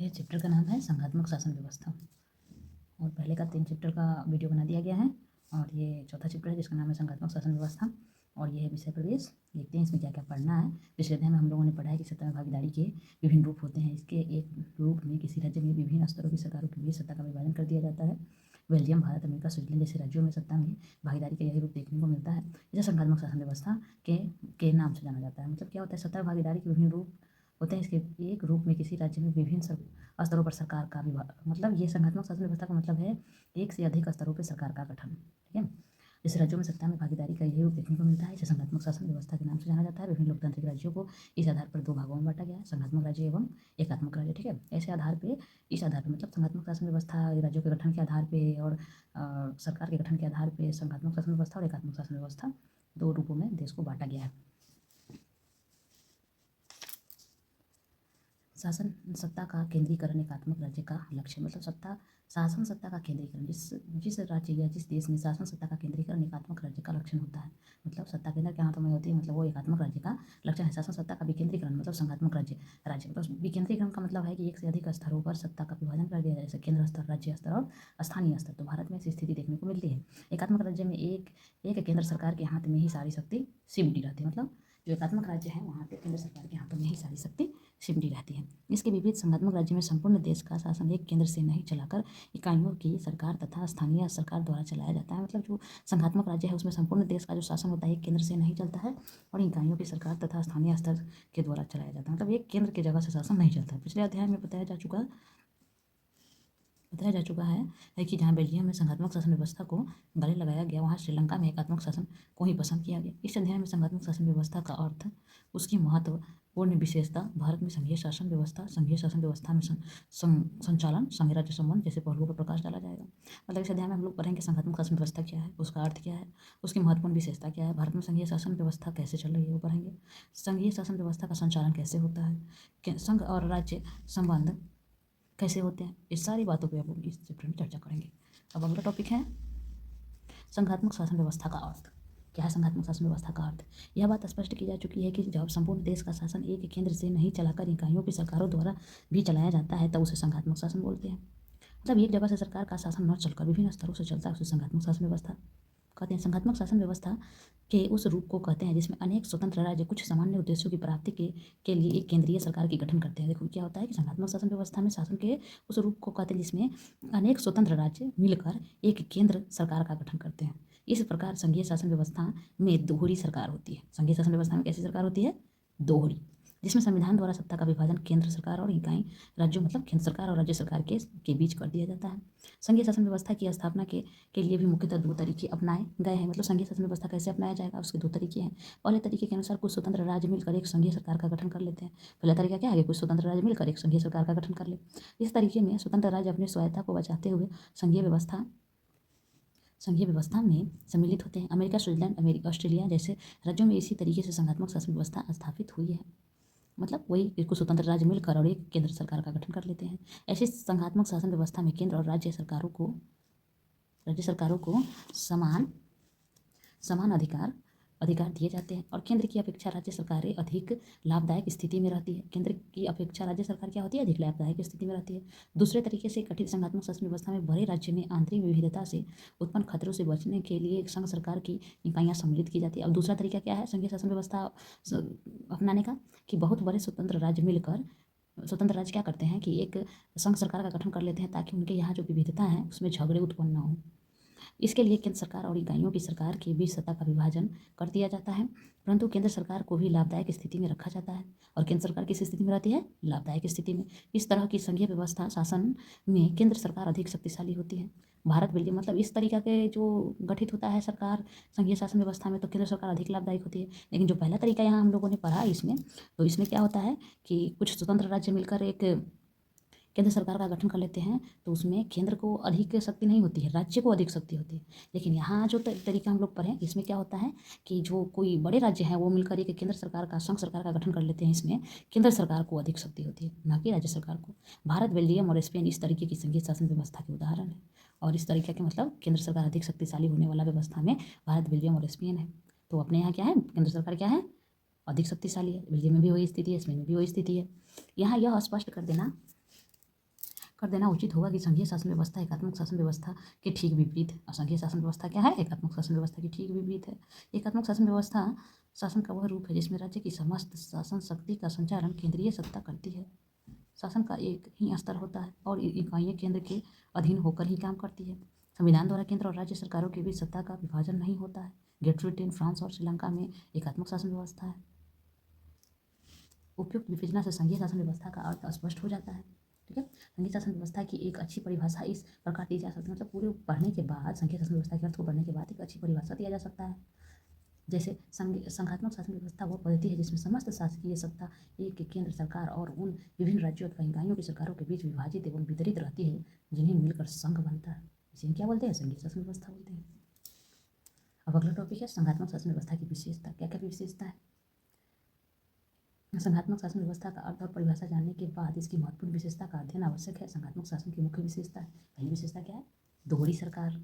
यह चैप्टर का नाम है संघात्मक शासन व्यवस्था और पहले का 3 चैप्टर का वीडियो बना दिया गया है और ये चौथा चैप्टर है जिसका नाम है संघात्मक शासन व्यवस्था और ये है विषय प्रवेश। देखते हैं इसमें क्या क्या पढ़ना है। पिछले अध्याय में हम लोगों ने पढ़ा है कि सत्ता में भागीदारी के विभिन्न रूप होते हैं। इसके एक रूप में किसी राज्य में विभिन्न स्तरों की सरकारों के बीच सत्ता का विभाजन कर दिया जाता है। बेल्जियम, भारत, अमेरिका, स्विट्जरलैंड जैसे राज्यों में सत्ता में भागीदारी का यही रूप देखने को मिलता है। इसे संघात्मक शासन व्यवस्था के नाम से जाना जाता है। मतलब क्या होता है, सत्ता भागीदारी के विभिन्न रूप होते हैं। इसके एक रूप में किसी राज्य में विभिन्न स्तरों पर सरकार का विभाग, मतलब ये संघात्मक शासन व्यवस्था का मतलब है एक से अधिक स्तरों पर सरकार का गठन। ठीक है, जिस राज्यों में सत्ता में भागीदारी का यही रूप देखने को मिलता है इसे संघात्मक शासन व्यवस्था के नाम से जाना जाता है। विभिन्न लोकतांत्रिक राज्यों को इस आधार पर 2 भागों में बांटा गया है, संघात्मक राज्य एवं एकात्मक राज्य। ठीक है, ऐसे आधार पे इस आधार पे मतलब संघात्मक शासन व्यवस्था राज्यों के गठन के आधार पे और सरकार के गठन के आधार पे संघात्मक शासन व्यवस्था और एकात्मक शासन व्यवस्था 2 रूपों में देश को बांटा गया है। शासन सत्ता का केंद्रीकरण एकात्मक राज्य का लक्ष्य, मतलब शासन सत्ता का केंद्रीकरण, जिस राज्य या जिस देश में शासन सत्ता का केंद्रीकरण एकात्मक राज्य का लक्षण होता है। मतलब सत्ता केंद्र के हाथों में होती है, मतलब वो एकात्मक राज्य का लक्षण है। शासन सत्ता का विकेंद्रीकरण मतलब संघात्मक राज्य मतलब विकेंद्रीकरण का मतलब है कि एक से अधिक स्तरों पर सत्ता का विभाजन कर दिया जाए, जैसे केंद्र स्तर, राज्य स्तर और स्थानीय स्तर। तो भारत में ऐसी स्थिति देखने को मिलती है। एकात्मक राज्य में एक केंद्र सरकार के हाथ में ही सारी शक्ति सिमटी रहती है। मतलब जो एकात्मक राज्य है वहाँ पे केंद्र सरकार के हाथों में ही सारी शक्ति सिमटी रहती है। इसके विपरीत संघात्मक राज्य में संपूर्ण देश का शासन एक केंद्र से नहीं चलाकर इकाइयों की सरकार तथा स्थानीय सरकार द्वारा चलाया जाता है। मतलब जो संघात्मक राज्य है उसमें संपूर्ण देश का जो शासन होता है एक केंद्र से नहीं चलता है और इकाइयों की सरकार तथा स्थानीय स्तर के द्वारा चलाया जाता है। मतलब एक केंद्र की जगह से शासन नहीं चलता। पिछले अध्याय में बताया जा चुका है कि जहाँ बेल्जियम में संघात्मक शासन व्यवस्था को गले लगाया गया, वहाँ श्रीलंका में एकात्मक शासन को ही पसंद किया गया। इस अध्याय में संघात्मक शासन व्यवस्था का अर्थ, उसकी महत्वपूर्ण विशेषता, भारत में संघीय शासन व्यवस्था में संचालन, संघ राज्य संबंध जैसे पहलुओं पर प्रकाश डाला जाएगा। मतलब इस अध्याय में हम लोग पढ़ेंगे संघात्मक शासन व्यवस्था क्या है, उसका अर्थ क्या है, उसकी महत्वपूर्ण विशेषता क्या है, भारत में संघीय शासन व्यवस्था कैसे चल रही है वो पढ़ेंगे, संघीय शासन व्यवस्था का संचालन कैसे होता है, संघ और राज्य संबंध कैसे होते हैं। इस सारी बातों पे हम इस चैप्टर में चर्चा करेंगे। अब अगला टॉपिक है संघात्मक शासन व्यवस्था का अर्थ। क्या है संघात्मक शासन व्यवस्था का अर्थ? यह बात स्पष्ट की जा चुकी है कि जब संपूर्ण देश का शासन एक केंद्र से नहीं चलाकर इकाइयों की सरकारों द्वारा भी चलाया जाता है तब उसे संघात्मक शासन बोलते हैं। मतलब एक जगह से सरकार का शासन न चलकर विभिन्न स्तरों से चलता है उसे संघात्मक शासन व्यवस्था कहते हैं। संघात्मक शासन व्यवस्था के उस रूप को कहते हैं जिसमें अनेक स्वतंत्र राज्य कुछ सामान्य उद्देश्यों की प्राप्ति के लिए एक केंद्रीय सरकार की गठन करते हैं। देखो क्या होता है कि संघात्मक शासन व्यवस्था में शासन के उस रूप को कहते हैं जिसमें अनेक स्वतंत्र राज्य मिलकर एक केंद्र सरकार का गठन करते हैं। इस प्रकार संघीय शासन व्यवस्था में दोहरी सरकार होती है। संघीय शासन व्यवस्था में कैसी सरकार होती है? दोहरी, जिसमें संविधान द्वारा सत्ता का विभाजन केंद्र सरकार और इकाई राज्यों मतलब केंद्र सरकार और राज्य सरकार के बीच कर दिया जाता है। संघीय शासन व्यवस्था की स्थापना के लिए भी मुख्यतः 2 तरीके अपनाए गए हैं। मतलब संघीय शासन व्यवस्था कैसे अपनाया जाएगा, उसके 2 तरीके हैं। पहले तरीके के अनुसार कुछ स्वतंत्र राज्य मिलकर एक संघीय सरकार का गठन कर लेते हैं। पहला तरीका क्या है कि कुछ स्वतंत्र राज्य मिलकर एक संघीय सरकार का गठन कर ले। इस तरीके में स्वतंत्र राज्य अपनी स्वायत्ता को बचाते हुए संघीय व्यवस्था में सम्मिलित होते हैं। अमेरिका, स्विट्जरलैंड, ऑस्ट्रेलिया जैसे राज्यों में इसी तरीके से संघात्मक शासन व्यवस्था स्थापित हुई है। मतलब वही कुछ स्वतंत्र राज्य मिलकर और एक केंद्र सरकार का गठन कर लेते हैं। ऐसी संघात्मक शासन व्यवस्था में केंद्र और राज्य सरकारों को समान अधिकार दिए जाते हैं और केंद्र की अपेक्षा राज्य सरकारें अधिक लाभदायक स्थिति में रहती है। केंद्र की अपेक्षा राज्य सरकार क्या होती है? अधिक लाभदायक स्थिति में रहती है। दूसरे तरीके से गठित संघात्मक शासन व्यवस्था में बड़े राज्य में आंतरिक विविधता से उत्पन्न खतरों से बचने के लिए संघ सरकार की इकाइयाँ सम्मिलित की जाती है। अब दूसरा तरीका क्या है संघीय शासन व्यवस्था अपनाने का? कि बहुत बड़े स्वतंत्र राज्य क्या करते हैं कि एक संघ सरकार का गठन कर लेते हैं ताकि उनके यहाँ जो विविधता है उसमें झगड़े उत्पन्न न हो। इसके लिए केंद्र सरकार और इकाइयों की सरकार के बीच सत्ता का विभाजन कर दिया जाता है, परंतु केंद्र सरकार को भी लाभदायक स्थिति में रखा जाता है और केंद्र सरकार किस स्थिति में रहती है? लाभदायक स्थिति में। इस तरह की संघीय व्यवस्था शासन में केंद्र सरकार अधिक शक्तिशाली होती है। भारत, बेल्जियम मतलब इस तरीका के जो गठित होता है सरकार संघीय शासन व्यवस्था में तो केंद्र सरकार अधिक लाभदायक होती है। लेकिन जो पहला तरीका यहाँ हम लोगों ने पढ़ा इसमें क्या होता है कि कुछ स्वतंत्र राज्य मिलकर एक केंद्र सरकार का गठन कर लेते हैं तो उसमें केंद्र को अधिक शक्ति नहीं होती है, राज्य को अधिक शक्ति होती है। लेकिन यहाँ जो तरीका हम लोग पढ़ें इसमें क्या होता है कि जो कोई बड़े राज्य हैं वो मिलकर एक केंद्र सरकार का संघ सरकार का गठन कर लेते हैं। इसमें केंद्र सरकार को अधिक शक्ति होती है, न कि राज्य सरकार को। भारत, बेल्जियम और स्पेन इस तरीके की संघीय शासन व्यवस्था के उदाहरण है और इस तरीके के मतलब केंद्र सरकार अधिक शक्तिशाली होने वाला व्यवस्था में भारत, बेल्जियम और स्पेन है। तो अपने यहाँ क्या है? केंद्र सरकार क्या है? अधिक शक्तिशाली है। बेल्जियम में भी वही स्थिति है, स्पेन में भी वही स्थिति है। यहाँ यह स्पष्ट कर देना कर देना उचित होगा कि संघीय शासन व्यवस्था एकात्मक शासन व्यवस्था के ठीक विपरीत है। और संघीय शासन व्यवस्था क्या है? एकात्मक शासन व्यवस्था के ठीक विपरीत है। एकात्मक शासन व्यवस्था शासन का वह रूप है जिसमें राज्य की समस्त शासन शक्ति का संचालन केंद्रीय सत्ता करती है। शासन का एक ही स्तर होता है और इकाइयाँ केंद्र के अधीन होकर ही काम करती है। संविधान द्वारा केंद्र और राज्य सरकारों के बीच सत्ता का विभाजन नहीं होता है। ग्रेट ब्रिटेन, फ्रांस और श्रीलंका में एकात्मक शासन व्यवस्था है। उपयुक्त विवेचना से संघीय शासन व्यवस्था का अर्थ स्पष्ट हो जाता है। ठीक है, संघीय शासन व्यवस्था की एक अच्छी परिभाषा इस प्रकार दी जा सकती है, मतलब पूरे पढ़ने के बाद संघीय शासन व्यवस्था के अर्थ को पढ़ने के बाद एक अच्छी परिभाषा दिया जा सकता है। जैसे संघात्मक शासन व्यवस्था वह पद्धति है जिसमें समस्त शासकीय सत्ता एक केंद्र सरकार और उन विभिन्न राज्यों अथवा इकाइयों की सरकारों के बीच विभाजित एवं वितरित रहती है जिन्हें मिलकर संघ बनता है। इसे क्या बोलते हैं? संघीय शासन व्यवस्था बोलते हैं। अब अगला टॉपिक है संघात्मक शासन व्यवस्था की विशेषता। क्या क्या विशेषता है? संघात्मक शासन व्यवस्था का अर्थ और परिभाषा जानने के बाद इसकी महत्वपूर्ण विशेषता का अध्ययन आवश्यक है। संघात्मक शासन की मुख्य विशेषता है, पहली विशेषता क्या है? दोहरी सरकार।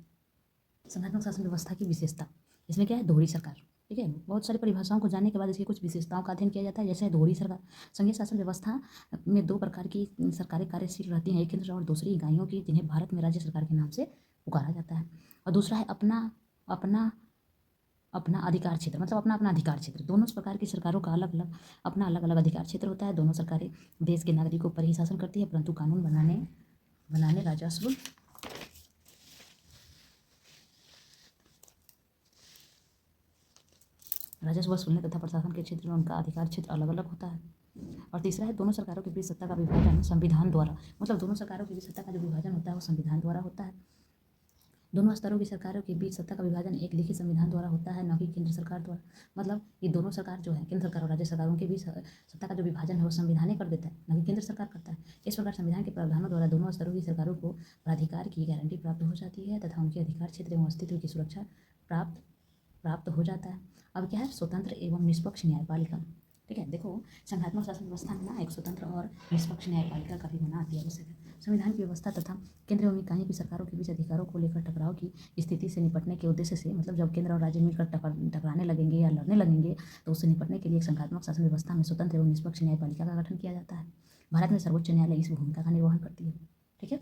संघात्मक शासन व्यवस्था की विशेषता, इसमें क्या है? दोहरी सरकार। ठीक है, बहुत सारी परिभाषाओं को जानने के बाद इसकी कुछ विशेषताओं का अध्ययन किया जाता है। जैसे दोहरी सरकार। संघीय शासन व्यवस्था में दो प्रकार की सरकारें कार्यशील रहती हैं, एक केंद्र और दूसरी इकाइयों की, जिन्हें भारत में राज्य सरकार के नाम से पुकारा जाता है। और दूसरा है अपना अधिकार क्षेत्र, मतलब अपना अपना अधिकार क्षेत्र। दोनों प्रकार की सरकारों का अलग अलग अधिकार क्षेत्र होता है। दोनों सरकारें देश के नागरिकों पर ही शासन करती है, परंतु कानून बनाने राजस्व वसूलने तथा प्रशासन के क्षेत्र में उनका अधिकार क्षेत्र अलग अलग होता है। और तीसरा है दोनों सरकारों के बीच सत्ता का विभाजन संविधान द्वारा, मतलब दोनों सरकारों के बीच सत्ता का जो विभाजन होता है वो संविधान द्वारा होता है। दोनों स्तरों की सरकारों के बीच सत्ता का विभाजन एक लिखित संविधान द्वारा होता है, न कि केंद्र सरकार द्वारा। मतलब ये दोनों सरकार जो है, केंद्र सरकार और राज्य सरकारों के बीच सत्ता का जो विभाजन है वो संविधान ही कर देता है, न कि केंद्र सरकार करता है। इस प्रकार संविधान के प्रावधानों द्वारा दोनों स्तरों की सरकारों को प्राधिकार की गारंटी प्राप्त हो जाती है तथा उनके अधिकार क्षेत्र एवं अस्तित्व की सुरक्षा प्राप्त हो जाता है। अब क्या है? स्वतंत्र एवं निष्पक्ष न्यायपालिका। ठीक है, देखो संघात्मक शासन व्यवस्था में ना एक स्वतंत्र और निष्पक्ष न्यायपालिका का भी होना अति आवश्यक है। संविधान की व्यवस्था तथा केंद्र एवं इकाइयों की सरकारों के बीच अधिकारों को लेकर टकराव की स्थिति से निपटने के उद्देश्य से, मतलब जब केंद्र और राज्य मिलकर टकराने लगेंगे या लड़ने लगेंगे तो उससे निपटने के लिए एक संघात्मक शासन व्यवस्था में स्वतंत्र एवं निष्पक्ष न्यायपालिका का गठन किया जाता है। भारत में सर्वोच्च न्यायालय इस भूमिका का निर्वहन करती है। ठीक है,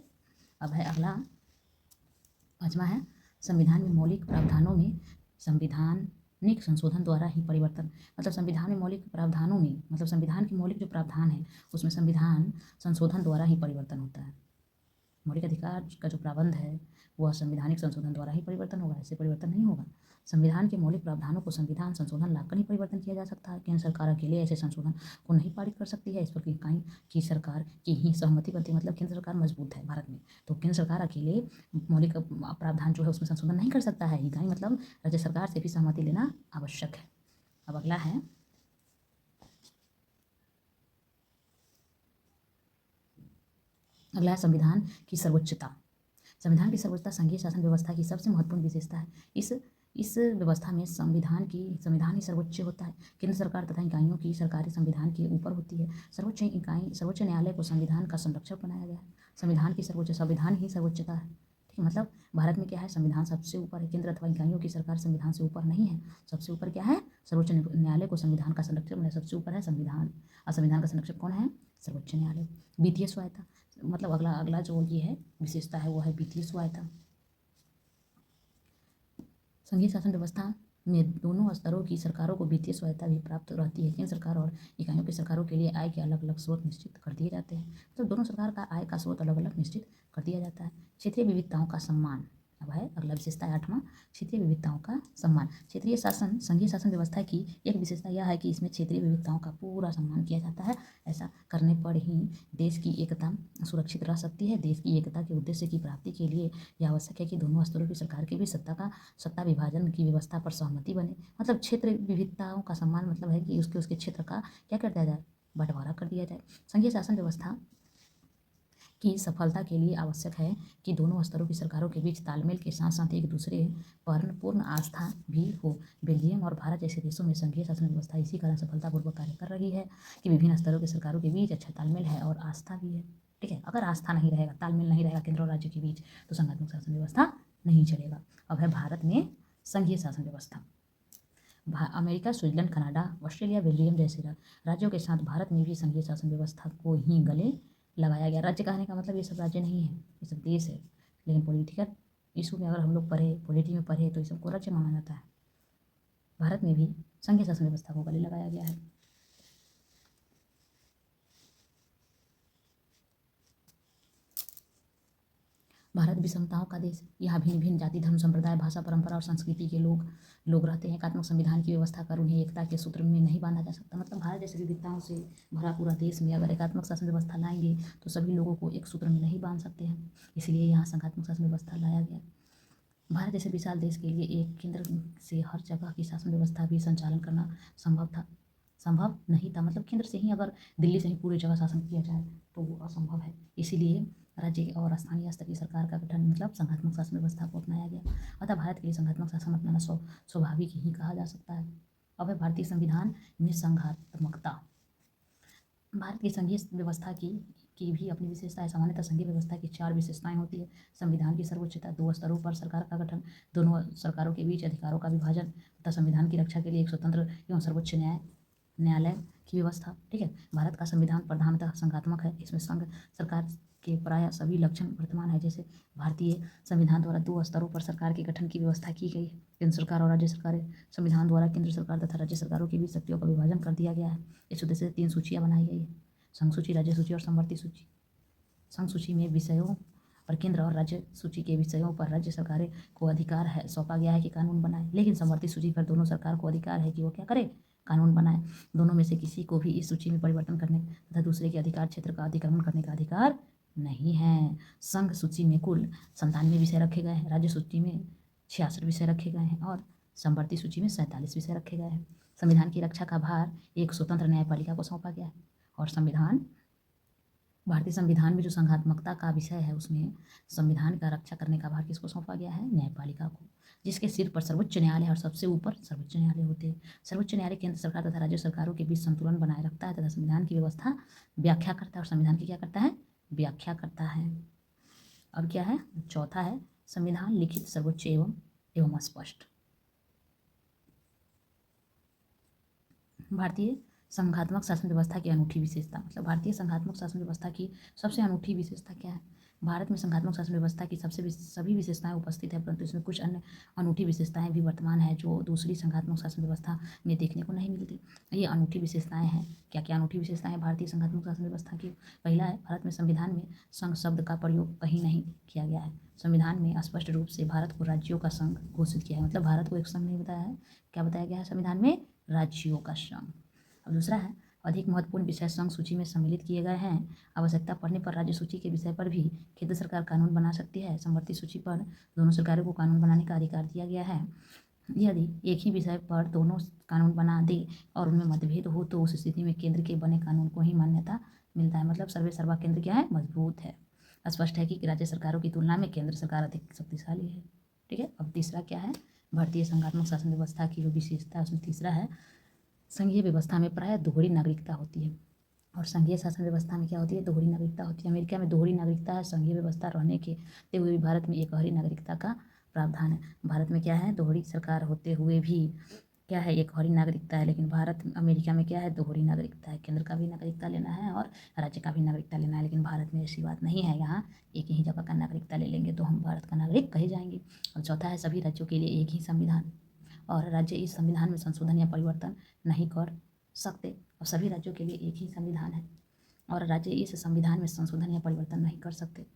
अब है अगला, पाँचवा है संविधान में मौलिक प्रावधानों में संविधानिक संशोधन द्वारा ही परिवर्तन। मतलब संविधान में मौलिक प्रावधानों में, मतलब संविधान के मौलिक जो प्रावधान है उसमें संविधान संशोधन द्वारा ही परिवर्तन होता है। मौलिक अधिकार का जो प्रावधान है वह संवैधानिक संशोधन द्वारा ही परिवर्तन होगा, ऐसे परिवर्तन नहीं होगा। संविधान के मौलिक प्रावधानों को संविधान संशोधन लाकर ही परिवर्तन किया जा सकता है। केंद्र सरकार अकेले ऐसे संशोधन को नहीं पारित कर सकती है, इस पर इकाई की सरकार की ही सहमति बनती है। मतलब केंद्र सरकार मजबूत है भारत में, तो केंद्र सरकार अकेले मौलिक प्रावधान जो है उसमें संशोधन नहीं कर सकता है। इकाई मतलब राज्य सरकार से भी सहमति लेना आवश्यक है। अब अगला है संविधान की सर्वोच्चता। संविधान की सर्वोच्चता संघीय शासन व्यवस्था की सबसे महत्वपूर्ण विशेषता है। इस व्यवस्था में संविधान ही सर्वोच्च होता है। केंद्र सरकार तथा इकाइयों की सरकारी संविधान के ऊपर होती है। सर्वोच्च न्यायालय को संविधान का संरक्षक बनाया गया है। संविधान ही सर्वोच्चता है। ठीक है, मतलब भारत में क्या है? संविधान सबसे ऊपर है। केंद्र अथवा इकाइयों की सरकार संविधान से ऊपर नहीं है। सबसे ऊपर क्या है? सर्वोच्च न्यायालय को संविधान का संरक्षक बनाया, सबसे ऊपर है संविधान। और संविधान का संरक्षक कौन है? सर्वोच्च न्यायालय। वित्तीय स्वायत्ता, मतलब अगला जो ये है विशेषता है वो है वित्तीय स्वायत्ता। संघीय शासन व्यवस्था में दोनों स्तरों की सरकारों को वित्तीय स्वायत्ता भी प्राप्त रहती है। केंद्र सरकार और इकाइयों की सरकारों के लिए आय के अलग अलग स्रोत निश्चित कर दिए जाते हैं। तो दोनों सरकार का आय का स्रोत अलग अलग निश्चित कर दिया जाता है। क्षेत्रीय विविधताओं का सम्मान। अब है अगला विशेषता है 8वां, क्षेत्रीय विविधताओं का सम्मान। क्षेत्रीय शासन संघीय शासन व्यवस्था की एक विशेषता यह है कि इसमें क्षेत्रीय विविधताओं का पूरा सम्मान किया जाता है। ऐसा करने पर ही देश की एकता सुरक्षित रह सकती है। देश की एकता के उद्देश्य की प्राप्ति के लिए यह आवश्यक है कि दोनों स्तरों की सरकार के भी सत्ता विभाजन की व्यवस्था पर सहमति बने। मतलब क्षेत्र विविधताओं का सम्मान मतलब है कि उसके क्षेत्र का क्या कर दिया जाए? बंटवारा कर दिया जाए। संघीय शासन व्यवस्था की सफलता के लिए आवश्यक है कि दोनों स्तरों की सरकारों के बीच तालमेल के साथ साथ एक दूसरे पर पूर्ण आस्था भी हो। बेल्जियम और भारत जैसे देशों में संघीय शासन व्यवस्था इसी कारण सफलतापूर्वक कार्य कर रही है कि विभिन्न स्तरों की सरकारों के बीच अच्छा तालमेल है और आस्था भी है। ठीक है, अगर आस्था नहीं रहेगा, तालमेल नहीं रहेगा केंद्र और राज्य के बीच, तो संघात्मक शासन व्यवस्था नहीं चलेगा। अब है भारत में संघीय शासन व्यवस्था। America, Switzerland, Canada, Australia, Belgium जैसे राज्यों के साथ भारत में भी संघीय शासन व्यवस्था को ही गले लगाया गया। राज्य कहने का मतलब ये सब राज्य नहीं है, ये सब देश है, लेकिन पॉलिटिकल इशू में अगर हम लोग पढ़े, पॉलिटी में पढ़े तो ये सबको राज्य माना जाता है। भारत में भी संघीय शासन व्यवस्था को गले लगाया गया है। भारत विषमताओं का देश है। यहाँ भिन्न भिन्न जाति, धर्म, संप्रदाय, भाषा, परंपरा और संस्कृति के लोग रहते हैं। एकात्मक संविधान की व्यवस्था कर उन्हें एकता के सूत्र में नहीं बांधा जा सकता। मतलब भारत जैसे विविधताओं से भरा पूरा देश में अगर एकात्मक शासन व्यवस्था लाएंगे तो सभी लोगों को एक सूत्र में नहीं बांध सकते हैं, इसलिए यहाँ संघात्मक शासन व्यवस्था लाया गया। भारत जैसे विशाल देश के लिए एक केंद्र से हर जगह की शासन व्यवस्था भी संचालन करना संभव नहीं था। मतलब केंद्र से ही अगर दिल्ली से ही पूरी जगह शासन किया जाए तो वो असंभव है। इसीलिए राज्य और स्थानीय स्तर की सरकार का गठन मतलब संघात्मक शासन व्यवस्था को अपनाया गया। अतः भारत के लिए संघात्मक शासन अपनाना स्वाभाविक ही कहा जा सकता है। अब है भारतीय संविधान में संघात्मकता। भारत की संघीय व्यवस्था की भी अपनी विशेषता है। सामान्यतः संघीय व्यवस्था की 4 विशेषताएं होती है। संविधान की सर्वोच्चता, 2 स्तरों पर सरकार का गठन, दोनों सरकारों के बीच अधिकारों का विभाजन तथा संविधान की रक्षा के लिए एक स्वतंत्र एवं सर्वोच्च न्यायालय की व्यवस्था। ठीक है, भारत का संविधान प्रधानतः संघात्मक है। इसमें संघ सरकार के प्राय सभी लक्षण वर्तमान है। जैसे भारतीय संविधान द्वारा 2 स्तरों पर सरकार के गठन की व्यवस्था की गई है। केंद्र सरकार और राज्य सरकारें। संविधान द्वारा केंद्र सरकार तथा राज्य सरकारों के बीच शक्तियों का विभाजन कर दिया गया है। इस उद्देश्य से 3 सूचियाँ बनाई गई है: संघ सूची, राज्य सूची और समवर्ती सूची। संघ सूची में विषयों और केंद्र और राज्य सूची के विषयों पर राज्य सरकारें को अधिकार है सौंपा गया है कि कानून बनाए, लेकिन समवर्ती सूची पर दोनों सरकार को अधिकार है कि वो क्या करे, कानून बनाए। दोनों में से किसी को भी इस सूची में परिवर्तन करने तथा दूसरे के अधिकार क्षेत्र का अतिक्रमण करने का अधिकार नहीं है। संघ सूची में कुल 97 विषय रखे गए हैं, राज्य सूची में 66 विषय रखे गए हैं और समवर्ती सूची में 47 विषय रखे गए हैं। संविधान की रक्षा का भार एक स्वतंत्र न्यायपालिका को सौंपा गया है। और भारतीय संविधान में जो संघात्मकता का विषय है उसमें संविधान का रक्षा करने का भार किसको सौंपा गया है, न्यायपालिका को, जिसके सिर पर सर्वोच्च न्यायालय और सबसे ऊपर सर्वोच्च न्यायालय होते हैं। सर्वोच्च न्यायालय केंद्र सरकार तथा राज्य सरकारों के बीच संतुलन बनाए रखता है तथा संविधान की व्यवस्था व्याख्या करता है। और संविधान की क्या करता है, व्याख्या करता है। अब क्या है, चौथा है संविधान लिखित, सर्वोच्च एवं स्पष्ट। भारतीय संघात्मक शासन व्यवस्था की अनूठी विशेषता। मतलब भारतीय संघात्मक शासन व्यवस्था की सबसे अनूठी विशेषता क्या है? भारत में संघात्मक शासन व्यवस्था की सभी विशेषताएं उपस्थित है, परंतु इसमें कुछ अन्य अनूठी विशेषताएं भी वर्तमान है जो दूसरी संघात्मक शासन व्यवस्था में देखने को नहीं मिलती। ये अनूठी विशेषताएं हैं। क्या क्या अनूठी विशेषताएं हैं भारतीय संघात्मक शासन व्यवस्था की? पहला है, भारत में संविधान में संघ शब्द का प्रयोग कहीं नहीं किया गया है। संविधान में स्पष्ट रूप से भारत को राज्यों का संघ घोषित किया है। मतलब भारत को एक संघ नहीं बताया है, क्या बताया गया है संविधान में, राज्यों का संघ। अब दूसरा है, अधिक महत्वपूर्ण विषय संघ सूची में सम्मिलित किए गए हैं। आवश्यकता पड़ने पर राज्य सूची के विषय पर भी केंद्र सरकार कानून बना सकती है। समवर्ती सूची पर दोनों सरकारों को कानून बनाने का अधिकार दिया गया है। यदि एक ही विषय पर दोनों कानून बना दे और उनमें मतभेद हो तो उस स्थिति में केंद्र के बने कानून को ही मान्यता मिलता है। मतलब सर्वे सर्वा केंद्र क्या है, मजबूत है। स्पष्ट है कि राज्य सरकारों की तुलना में केंद्र सरकार अधिक शक्तिशाली है। ठीक है, अब तीसरा क्या है, भारतीय संघात्मक शासन व्यवस्था की जो विशेषता है उसमें तीसरा है, संघीय व्यवस्था में प्रायः दोहरी नागरिकता होती है। और संघीय शासन व्यवस्था में क्या होती है, दोहरी नागरिकता होती है। अमेरिका में दोहरी नागरिकता है, संघीय व्यवस्था रहने के हुए भी भारत में एकहरी नागरिकता का प्रावधान है। भारत में क्या है, दोहरी सरकार होते हुए भी क्या है, एकहरी नागरिकता है, लेकिन अमेरिका में क्या है, दोहरी नागरिकता है। केंद्र का भी नागरिकता लेना है और राज्य का भी नागरिकता लेना है, लेकिन भारत में ऐसी बात नहीं है। यहाँ एक ही जगह का नागरिकता ले लेंगे तो हम भारत का नागरिक कहे जाएंगे। और चौथा है, सभी राज्यों के लिए एक ही संविधान और राज्य इस संविधान में संशोधन या परिवर्तन नहीं कर सकते। और सभी राज्यों के लिए एक ही संविधान है और राज्य इस संविधान में संशोधन या परिवर्तन नहीं कर सकते।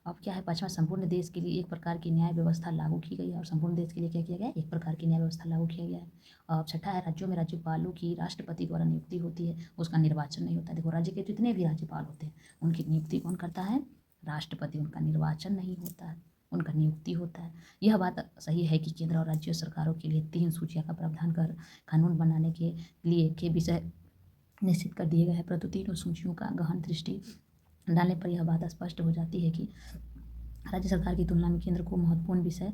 अब क्या है, पांचवा, संपूर्ण देश के लिए एक प्रकार की न्याय व्यवस्था लागू की गई है। और संपूर्ण देश के लिए क्या किया गया है, एक प्रकार की न्याय व्यवस्था लागू किया गया है। और छठा है, राज्यों में राज्यपालों की राष्ट्रपति द्वारा नियुक्ति होती है, उसका निर्वाचन नहीं होता। देखो, राज्य के जितने भी राज्यपाल होते हैं उनकी नियुक्ति कौन करता है, राष्ट्रपति। उनका निर्वाचन नहीं होता है, उनका नियुक्ति होता है। यह बात सही है कि केंद्र और राज्य सरकारों के लिए 3 सूचियों का प्रावधान कर कानून बनाने के लिए के विषय निश्चित कर दिए गए हैं, परंतु तीनों सूचियों का गहन दृष्टि डालने पर यह बात स्पष्ट हो जाती है कि राज्य सरकार की तुलना में केंद्र को महत्वपूर्ण विषय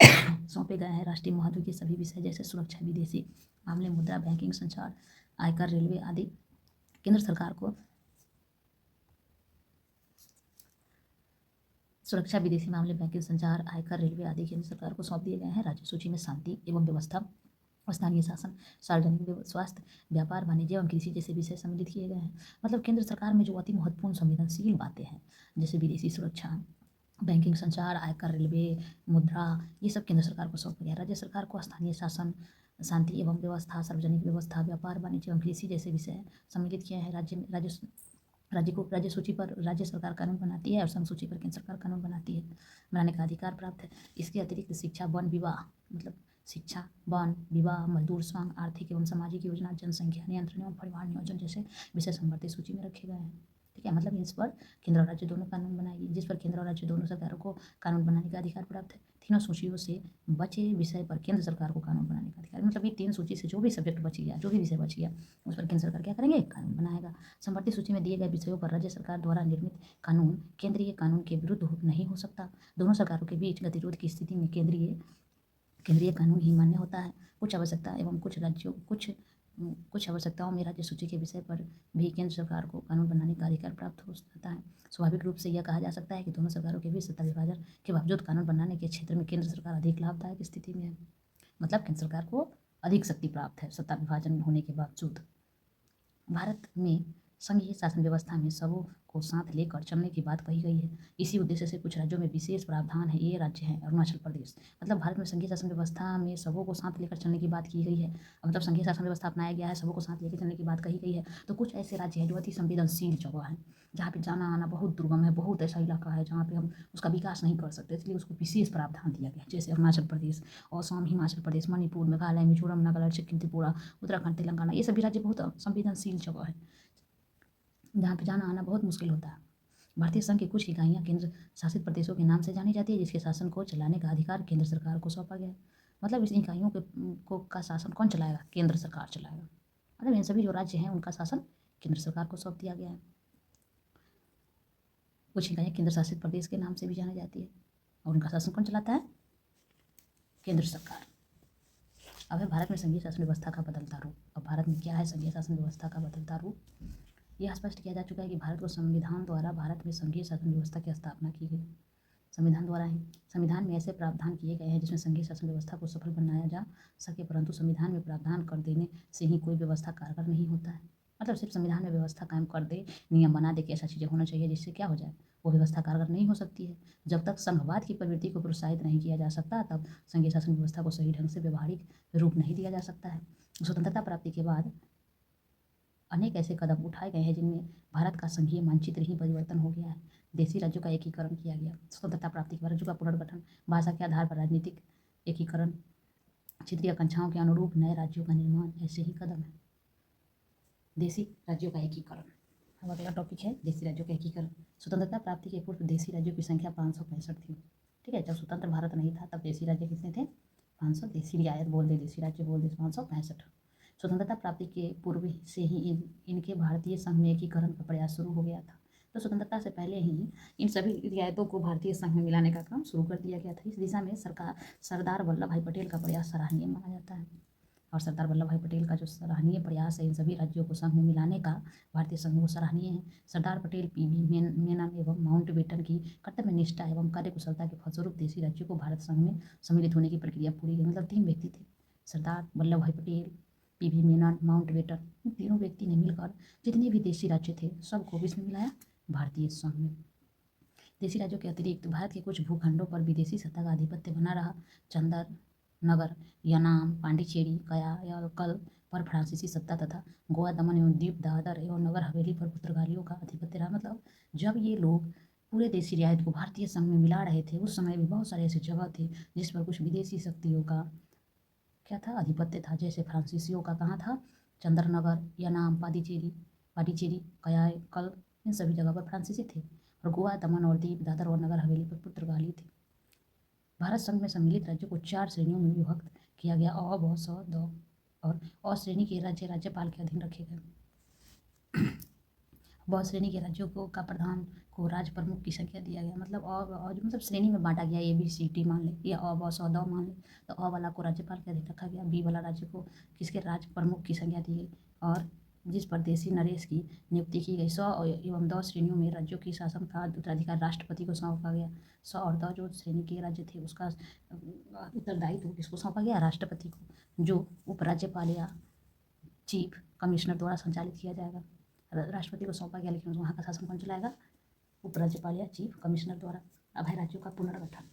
सौंपे गए हैं। राष्ट्रीय महत्व के सभी विषय जैसे सुरक्षा, विदेशी मामले, मुद्रा, बैंकिंग, संचार, आयकर, रेलवे आदि केंद्र सरकार को सुरक्षा, विदेशी मामले, बैंकिंग, संचार, आयकर, रेलवे आदि केंद्र सरकार को सौंप दिए गए हैं। राज्य सूची में शांति एवं व्यवस्था स्थानीय शासन, सार्वजनिक स्वास्थ्य, व्यापार, वाणिज्य एवं कृषि जैसे विषय सम्मिलित किए गए हैं। मतलब केंद्र सरकार में जो अति महत्वपूर्ण संवेदनशील बातें हैं, जैसे विदेशी सुरक्षा, बैंकिंग, संचार, आयकर, रेलवे, मुद्रा, ये सब केंद्र सरकार को सौंपा गया। राज्य सरकार को स्थानीय शासन, शांति एवं व्यवस्था, सार्वजनिक व्यवस्था, व्यापार, वाणिज्य एवं कृषि जैसे विषय सम्मिलित किए हैं। राज्य को राज्य सूची पर राज्य सरकार कानून बनाती है और संघ सूची पर केंद्र सरकार कानून बनाने का अधिकार प्राप्त है। इसके अतिरिक्त शिक्षा, वन, विवाह, मतलब शिक्षा, वन, विवाह, मजदूर संघ, आर्थिक एवं सामाजिक योजना, जनसंख्या नियंत्रण एवं परिवार नियोजन जैसे विषय संवर्धित सूची में रखे गए हैं। ठीक है, मतलब इस पर केंद्र और राज्य दोनों कानून बनाएगी, जिस पर केंद्र और राज्य दोनों सरकारों को कानून बनाने का अधिकार प्राप्त है। तीनों सूचियों से बचे विषय पर केंद्र सरकार को कानून बनाने का अधिकार, मतलब ये 3 सूची से जो भी सब्जेक्ट बच गया, जो भी विषय बच गया, उस पर केंद्र सरकार क्या करेंगे, कानून बनाएगा। संवर्धित सूची में दिए गए विषयों पर राज्य सरकार द्वारा निर्मित कानून केंद्रीय कानून के विरुद्ध नहीं हो सकता। दोनों सरकारों के बीच गतिरोध की स्थिति में केंद्रीय कानून ही मान्य होता है। कुछ आवश्यकताओं में राज्य सूची के विषय पर भी केंद्र सरकार को कानून बनाने का अधिकार प्राप्त हो जाता है। स्वाभाविक रूप से यह कहा जा सकता है कि दोनों सरकारों के बीच सत्ता विभाजन के बावजूद कानून बनाने के क्षेत्र में केंद्र सरकार अधिक लाभदायक स्थिति में है। मतलब केंद्र सरकार को अधिक शक्ति प्राप्त है सत्ता विभाजन होने के बावजूद। भारत में संघीय शासन व्यवस्था में सबों को साथ लेकर चलने की बात कही गई है। इसी उद्देश्य से कुछ राज्यों में विशेष प्रावधान है। ये राज्य हैं अरुणाचल प्रदेश। मतलब भारत में संघीय शासन व्यवस्था में सबों को साथ लेकर चलने की बात की गई है, मतलब संघीय शासन व्यवस्था अपनाया गया है, सबों को साथ लेकर चलने की बात कही गई है। तो कुछ ऐसे राज्य हैं जो अति संवेदनशील जगह हैं, जहाँ पे जाना आना बहुत दुर्गम है, बहुत ऐसा इलाका है जहाँ पे हम उसका विकास नहीं कर सकते, इसलिए उसको विशेष प्रावधान दिया गया। जैसे अरुणाचल प्रदेश, असम, हिमाचल प्रदेश, मणिपुर, मेघालय, मिजोरम, नागालैंड, सिक्किम, त्रिपुरा, उत्तराखंड, तेलंगाना, ये सभी राज्य बहुत संवेदनशील जगह है जहाँ पे जाना आना बहुत मुश्किल होता है। भारतीय संघ की कुछ इकाइयाँ केंद्र शासित प्रदेशों के नाम से जानी जाती है, जिसके शासन को चलाने का अधिकार केंद्र सरकार को सौंपा गया है। मतलब इस इकाइयों का शासन कौन चलाएगा, केंद्र सरकार चलाएगा। मतलब इन सभी जो राज्य हैं उनका शासन केंद्र सरकार को सौंप दिया गया है। कुछ इकाइयाँ केंद्र शासित प्रदेश के नाम से भी जानी जाती है और उनका शासन कौन चलाता है, केंद्र सरकार। अब है भारत में संघीय शासन व्यवस्था का बदलता रूप। अब भारत में क्या है संघीय शासन व्यवस्था का बदलता रूप, यह स्पष्ट किया जा चुका है कि भारत को संविधान द्वारा भारत में संघीय शासन व्यवस्था की स्थापना की गई। संविधान द्वारा ही संविधान में ऐसे प्रावधान किए गए हैं जिसमें संघीय शासन व्यवस्था को सफल बनाया जा सके, परंतु संविधान में प्रावधान कर देने से ही कोई व्यवस्था कारगर नहीं होता है। मतलब सिर्फ संविधान में व्यवस्था कायम कर दे, नियम बना दे कि ऐसा चीज़ें होना चाहिए जिससे क्या हो जाए, वो व्यवस्था कारगर नहीं हो सकती है। जब तक संघवाद की प्रवृत्ति को प्रोत्साहित नहीं किया जा सकता, तब संघीय शासन व्यवस्था को सही ढंग से व्यवहारिक रूप नहीं दिया जा सकता है। स्वतंत्रता प्राप्ति के बाद अनेक ऐसे कदम उठाए गए हैं जिनमें भारत का संघीय मानचित्र ही परिवर्तन हो गया है। देशी राज्यों का एकीकरण किया गया। स्वतंत्रता प्राप्ति के बाद राज्यों का पुनर्गठन, भाषा के आधार पर राजनीतिक एकीकरण, क्षेत्रीय आकांक्षाओं के अनुरूप नए राज्यों का निर्माण, ऐसे ही कदम है। देशी राज्यों का एकीकरण। अब अगला टॉपिक है देशी राज्यों का एकीकरण। स्वतंत्रता प्राप्ति के पूर्व देशी राज्यों की संख्या 565 थी। ठीक है, जब स्वतंत्र भारत नहीं था तब देशी राज्य कितने थे, 500। देशी रियायत बोल दे, देशी राज्य बोल दे, 565। स्वतंत्रता प्राप्ति के पूर्व से ही इनके भारतीय संघ में एकीकरण का प्रयास शुरू हो गया था। तो स्वतंत्रता से पहले ही इन सभी रियायतों को भारतीय संघ में मिलाने का काम शुरू कर दिया गया था। इस दिशा में सरदार वल्लभ भाई पटेल का प्रयास सराहनीय माना जाता है। और सरदार वल्लभ भाई पटेल का जो सराहनीय प्रयास है इन सभी राज्यों को संघ में मिलाने का, भारतीय संघ में, वो सराहनीय है। सरदार पटेल, पी.वी. मेनन एवं माउंटबेटन की कर्तव्य निष्ठा एवं कार्यकुशलता के फलस्वरूप देशी राज्यों को भारत संघ में सम्मिलित होने की प्रक्रिया पूरी गई। मतलब 3 व्यक्ति थे, सरदार वल्लभ भाई पटेल, पी.वी. मेनन, माउंटबेटन, इन तीनों व्यक्ति ने मिलकर जितने भी देशी राज्य थे सबको किसमें मिलाया, भारतीय संघ में। देशी राज्यों के अतिरिक्त भारत के कुछ भूखंडों पर विदेशी सत्ता का आधिपत्य बना रहा। चंदर नगर, यनाम, पांडिचेरी, कयाकल पर फ्रांसीसी सत्ता तथा गोवा, दमन एवं दीव, दादर एवं नगर हवेली पर पुर्तगालियों का आधिपत्य रहा। मतलब जब ये लोग पूरे देशी रियायत को भारतीय संघ में मिला रहे थे, उस समय भी बहुत सारे ऐसे जगह थे जिस पर कुछ विदेशी शक्तियों का क्या था, आधिपत्य था। जैसे फ्रांसीसियों का कहाँ था, चंद्रनगर, यनाम, पांडिचेरी, कयाकल, इन सभी जगह पर फ्रांसीसी थे। और गोवा, दमन और दीव, दादर और नगर हवेली पर पुर्तगाली थे। भारत संघ में सम्मिलित राज्यों को 4 श्रेणियों में विभक्त किया गया। अ, ब, स, द और अ श्रेणी के राज्य राज्यपाल के अधीन रखे गए। ब श्रेणी के राज्यों का प्रधान को राज्य प्रमुख की संख्या दिया गया। मतलब मतलब श्रेणी में बांटा गया, ABCD मान ले, या अ, ब, स, द मान ले, तो अ वाला को राज्यपाल के अधीन रखा गया, बी वाला राज्य को किसके, राज्य प्रमुख की संख्या दी गई, और जिस परदेशी नरेश की नियुक्ति की गई। 100 एवं 10 श्रेणियों में राज्यों की शासन का उत्तराधिकार राष्ट्रपति को सौंपा गया। 100 और 10 जो श्रेणी के राज्य थे उसका उत्तरदायित्व किसको सौंपा गया? राष्ट्रपति को, जो उपराज्यपाल या चीफ कमिश्नर द्वारा संचालित किया जाएगा। राष्ट्रपति को सौंपा गया, लेकिन वहाँ का शासन कौन चलाएगा? उपराज्यपाल या चीफ कमिश्नर द्वारा। अब है राज्यों का पुनर्गठन।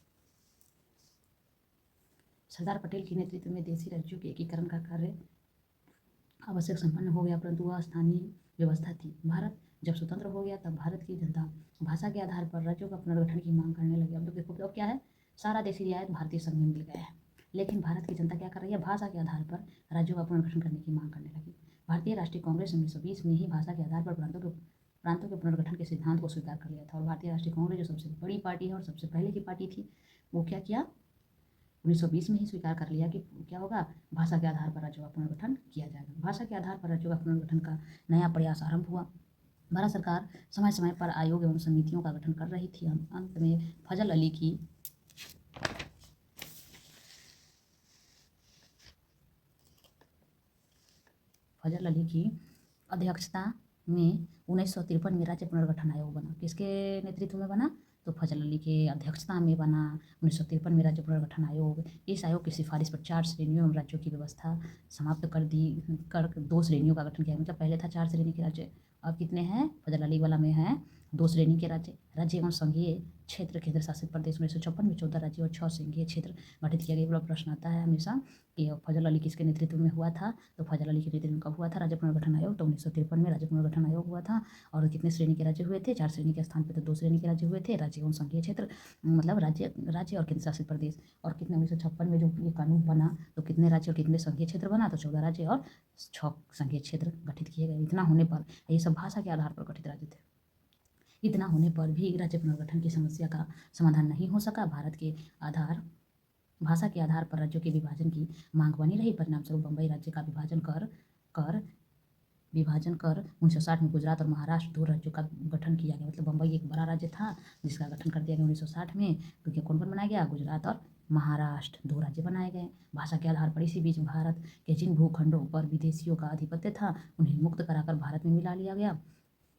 सरदार पटेल के नेतृत्व में देशी राज्यों के एकीकरण का कार्य आवश्यक संपन्न हो गया, परंतु वह स्थानीय व्यवस्था थी। भारत जब स्वतंत्र हो गया तब भारत की जनता भाषा के आधार पर राज्यों का पुनर्गठन की मांग करने लगी। अब देखो अब क्या है, सारा देशी रियायत भारतीय संघ में मिल गया है, लेकिन भारत की जनता क्या कर रही है? भाषा के आधार पर राज्यों का पुनर्गठन करने की मांग करने लगी। भारतीय राष्ट्रीय कांग्रेस 1920 में ही भाषा के आधार पर प्रांतों के पुनर्गठन के सिद्धांत को स्वीकार कर लिया था। और भारतीय राष्ट्रीय कांग्रेस जो सबसे बड़ी पार्टी है और सबसे पहले की पार्टी थी, वो क्या किया? 1920 में ही स्वीकार कर लिया कि क्या होगा? भाषा के आधार पर राज्यों का पुनर्गठन किया जाएगा। भाषा के आधार पर राज्यों का पुनर्गठन का नया प्रयास आरंभ हुआ। भारत सरकार समय समय पर आयोग एवं समितियों का गठन कर रही थी। अंत में फजल अली की अध्यक्षता में 1953 में राज्य पुनर्गठन आयोग बना। किसके नेतृत्व में बना? तो फजल अली के अध्यक्षता में बना 1953 में राज्य पुनर्गठन आयोग। इस आयोग की सिफारिश पर 4 श्रेणियों में राज्यों की व्यवस्था समाप्त कर 2 श्रेणियों का गठन किया। मतलब पहले था 4 श्रेणी के राज्य, अब कितने हैं? फजल अली वाला में है 2 श्रेणी के राज्य। राज्य एवं संघीय क्षेत्र केंद्र शासित प्रदेश 1956 में 14 राज्य और 6 संघीय क्षेत्र गठित किया गया। बड़ा प्रश्न आता है हमेशा कि फजल अली किसके नेतृत्व में हुआ था? तो फजल अली के नेतृत्व में कब हुआ था राज्य पुनर्गठन आयोग? तो 1953 में राज्य पुनर्गठन आयोग हुआ था। और कितने श्रेणी के राज्य हुए थे? 4 श्रेणी के स्थान पर तो 2 श्रेणी के राज्य हुए थे। राज्य एवं संघीय क्षेत्र मतलब राज्य और केंद्र शासित प्रदेश। और कितने 1956 में जो ये कानून बना तो कितने राज्य और कितने संघीय क्षेत्र बना? तो 14 राज्य और 6 संघीय क्षेत्र गठित किए गए। इतना होने पर ये सब भाषा के आधार पर गठित राज्य थे। इतना होने पर भी राज्य पुनर्गठन की समस्या का समाधान नहीं हो सका। भाषा के आधार पर राज्यों के विभाजन की मांग बनी रही। परिणामस्वरूप बम्बई राज्य का विभाजन कर 1960 में गुजरात और महाराष्ट्र 2 राज्यों का गठन किया गया। मतलब बम्बई एक बड़ा राज्य था जिसका गठन कर दिया गया 1960 में, क्योंकि कौन बनाया गया? गुजरात और महाराष्ट्र 2 राज्य बनाए गए भाषा के आधार पर। इसी बीच भारत के जिन भूखंडों पर विदेशियों का आधिपत्य था उन्हें मुक्त कराकर भारत में मिला लिया गया।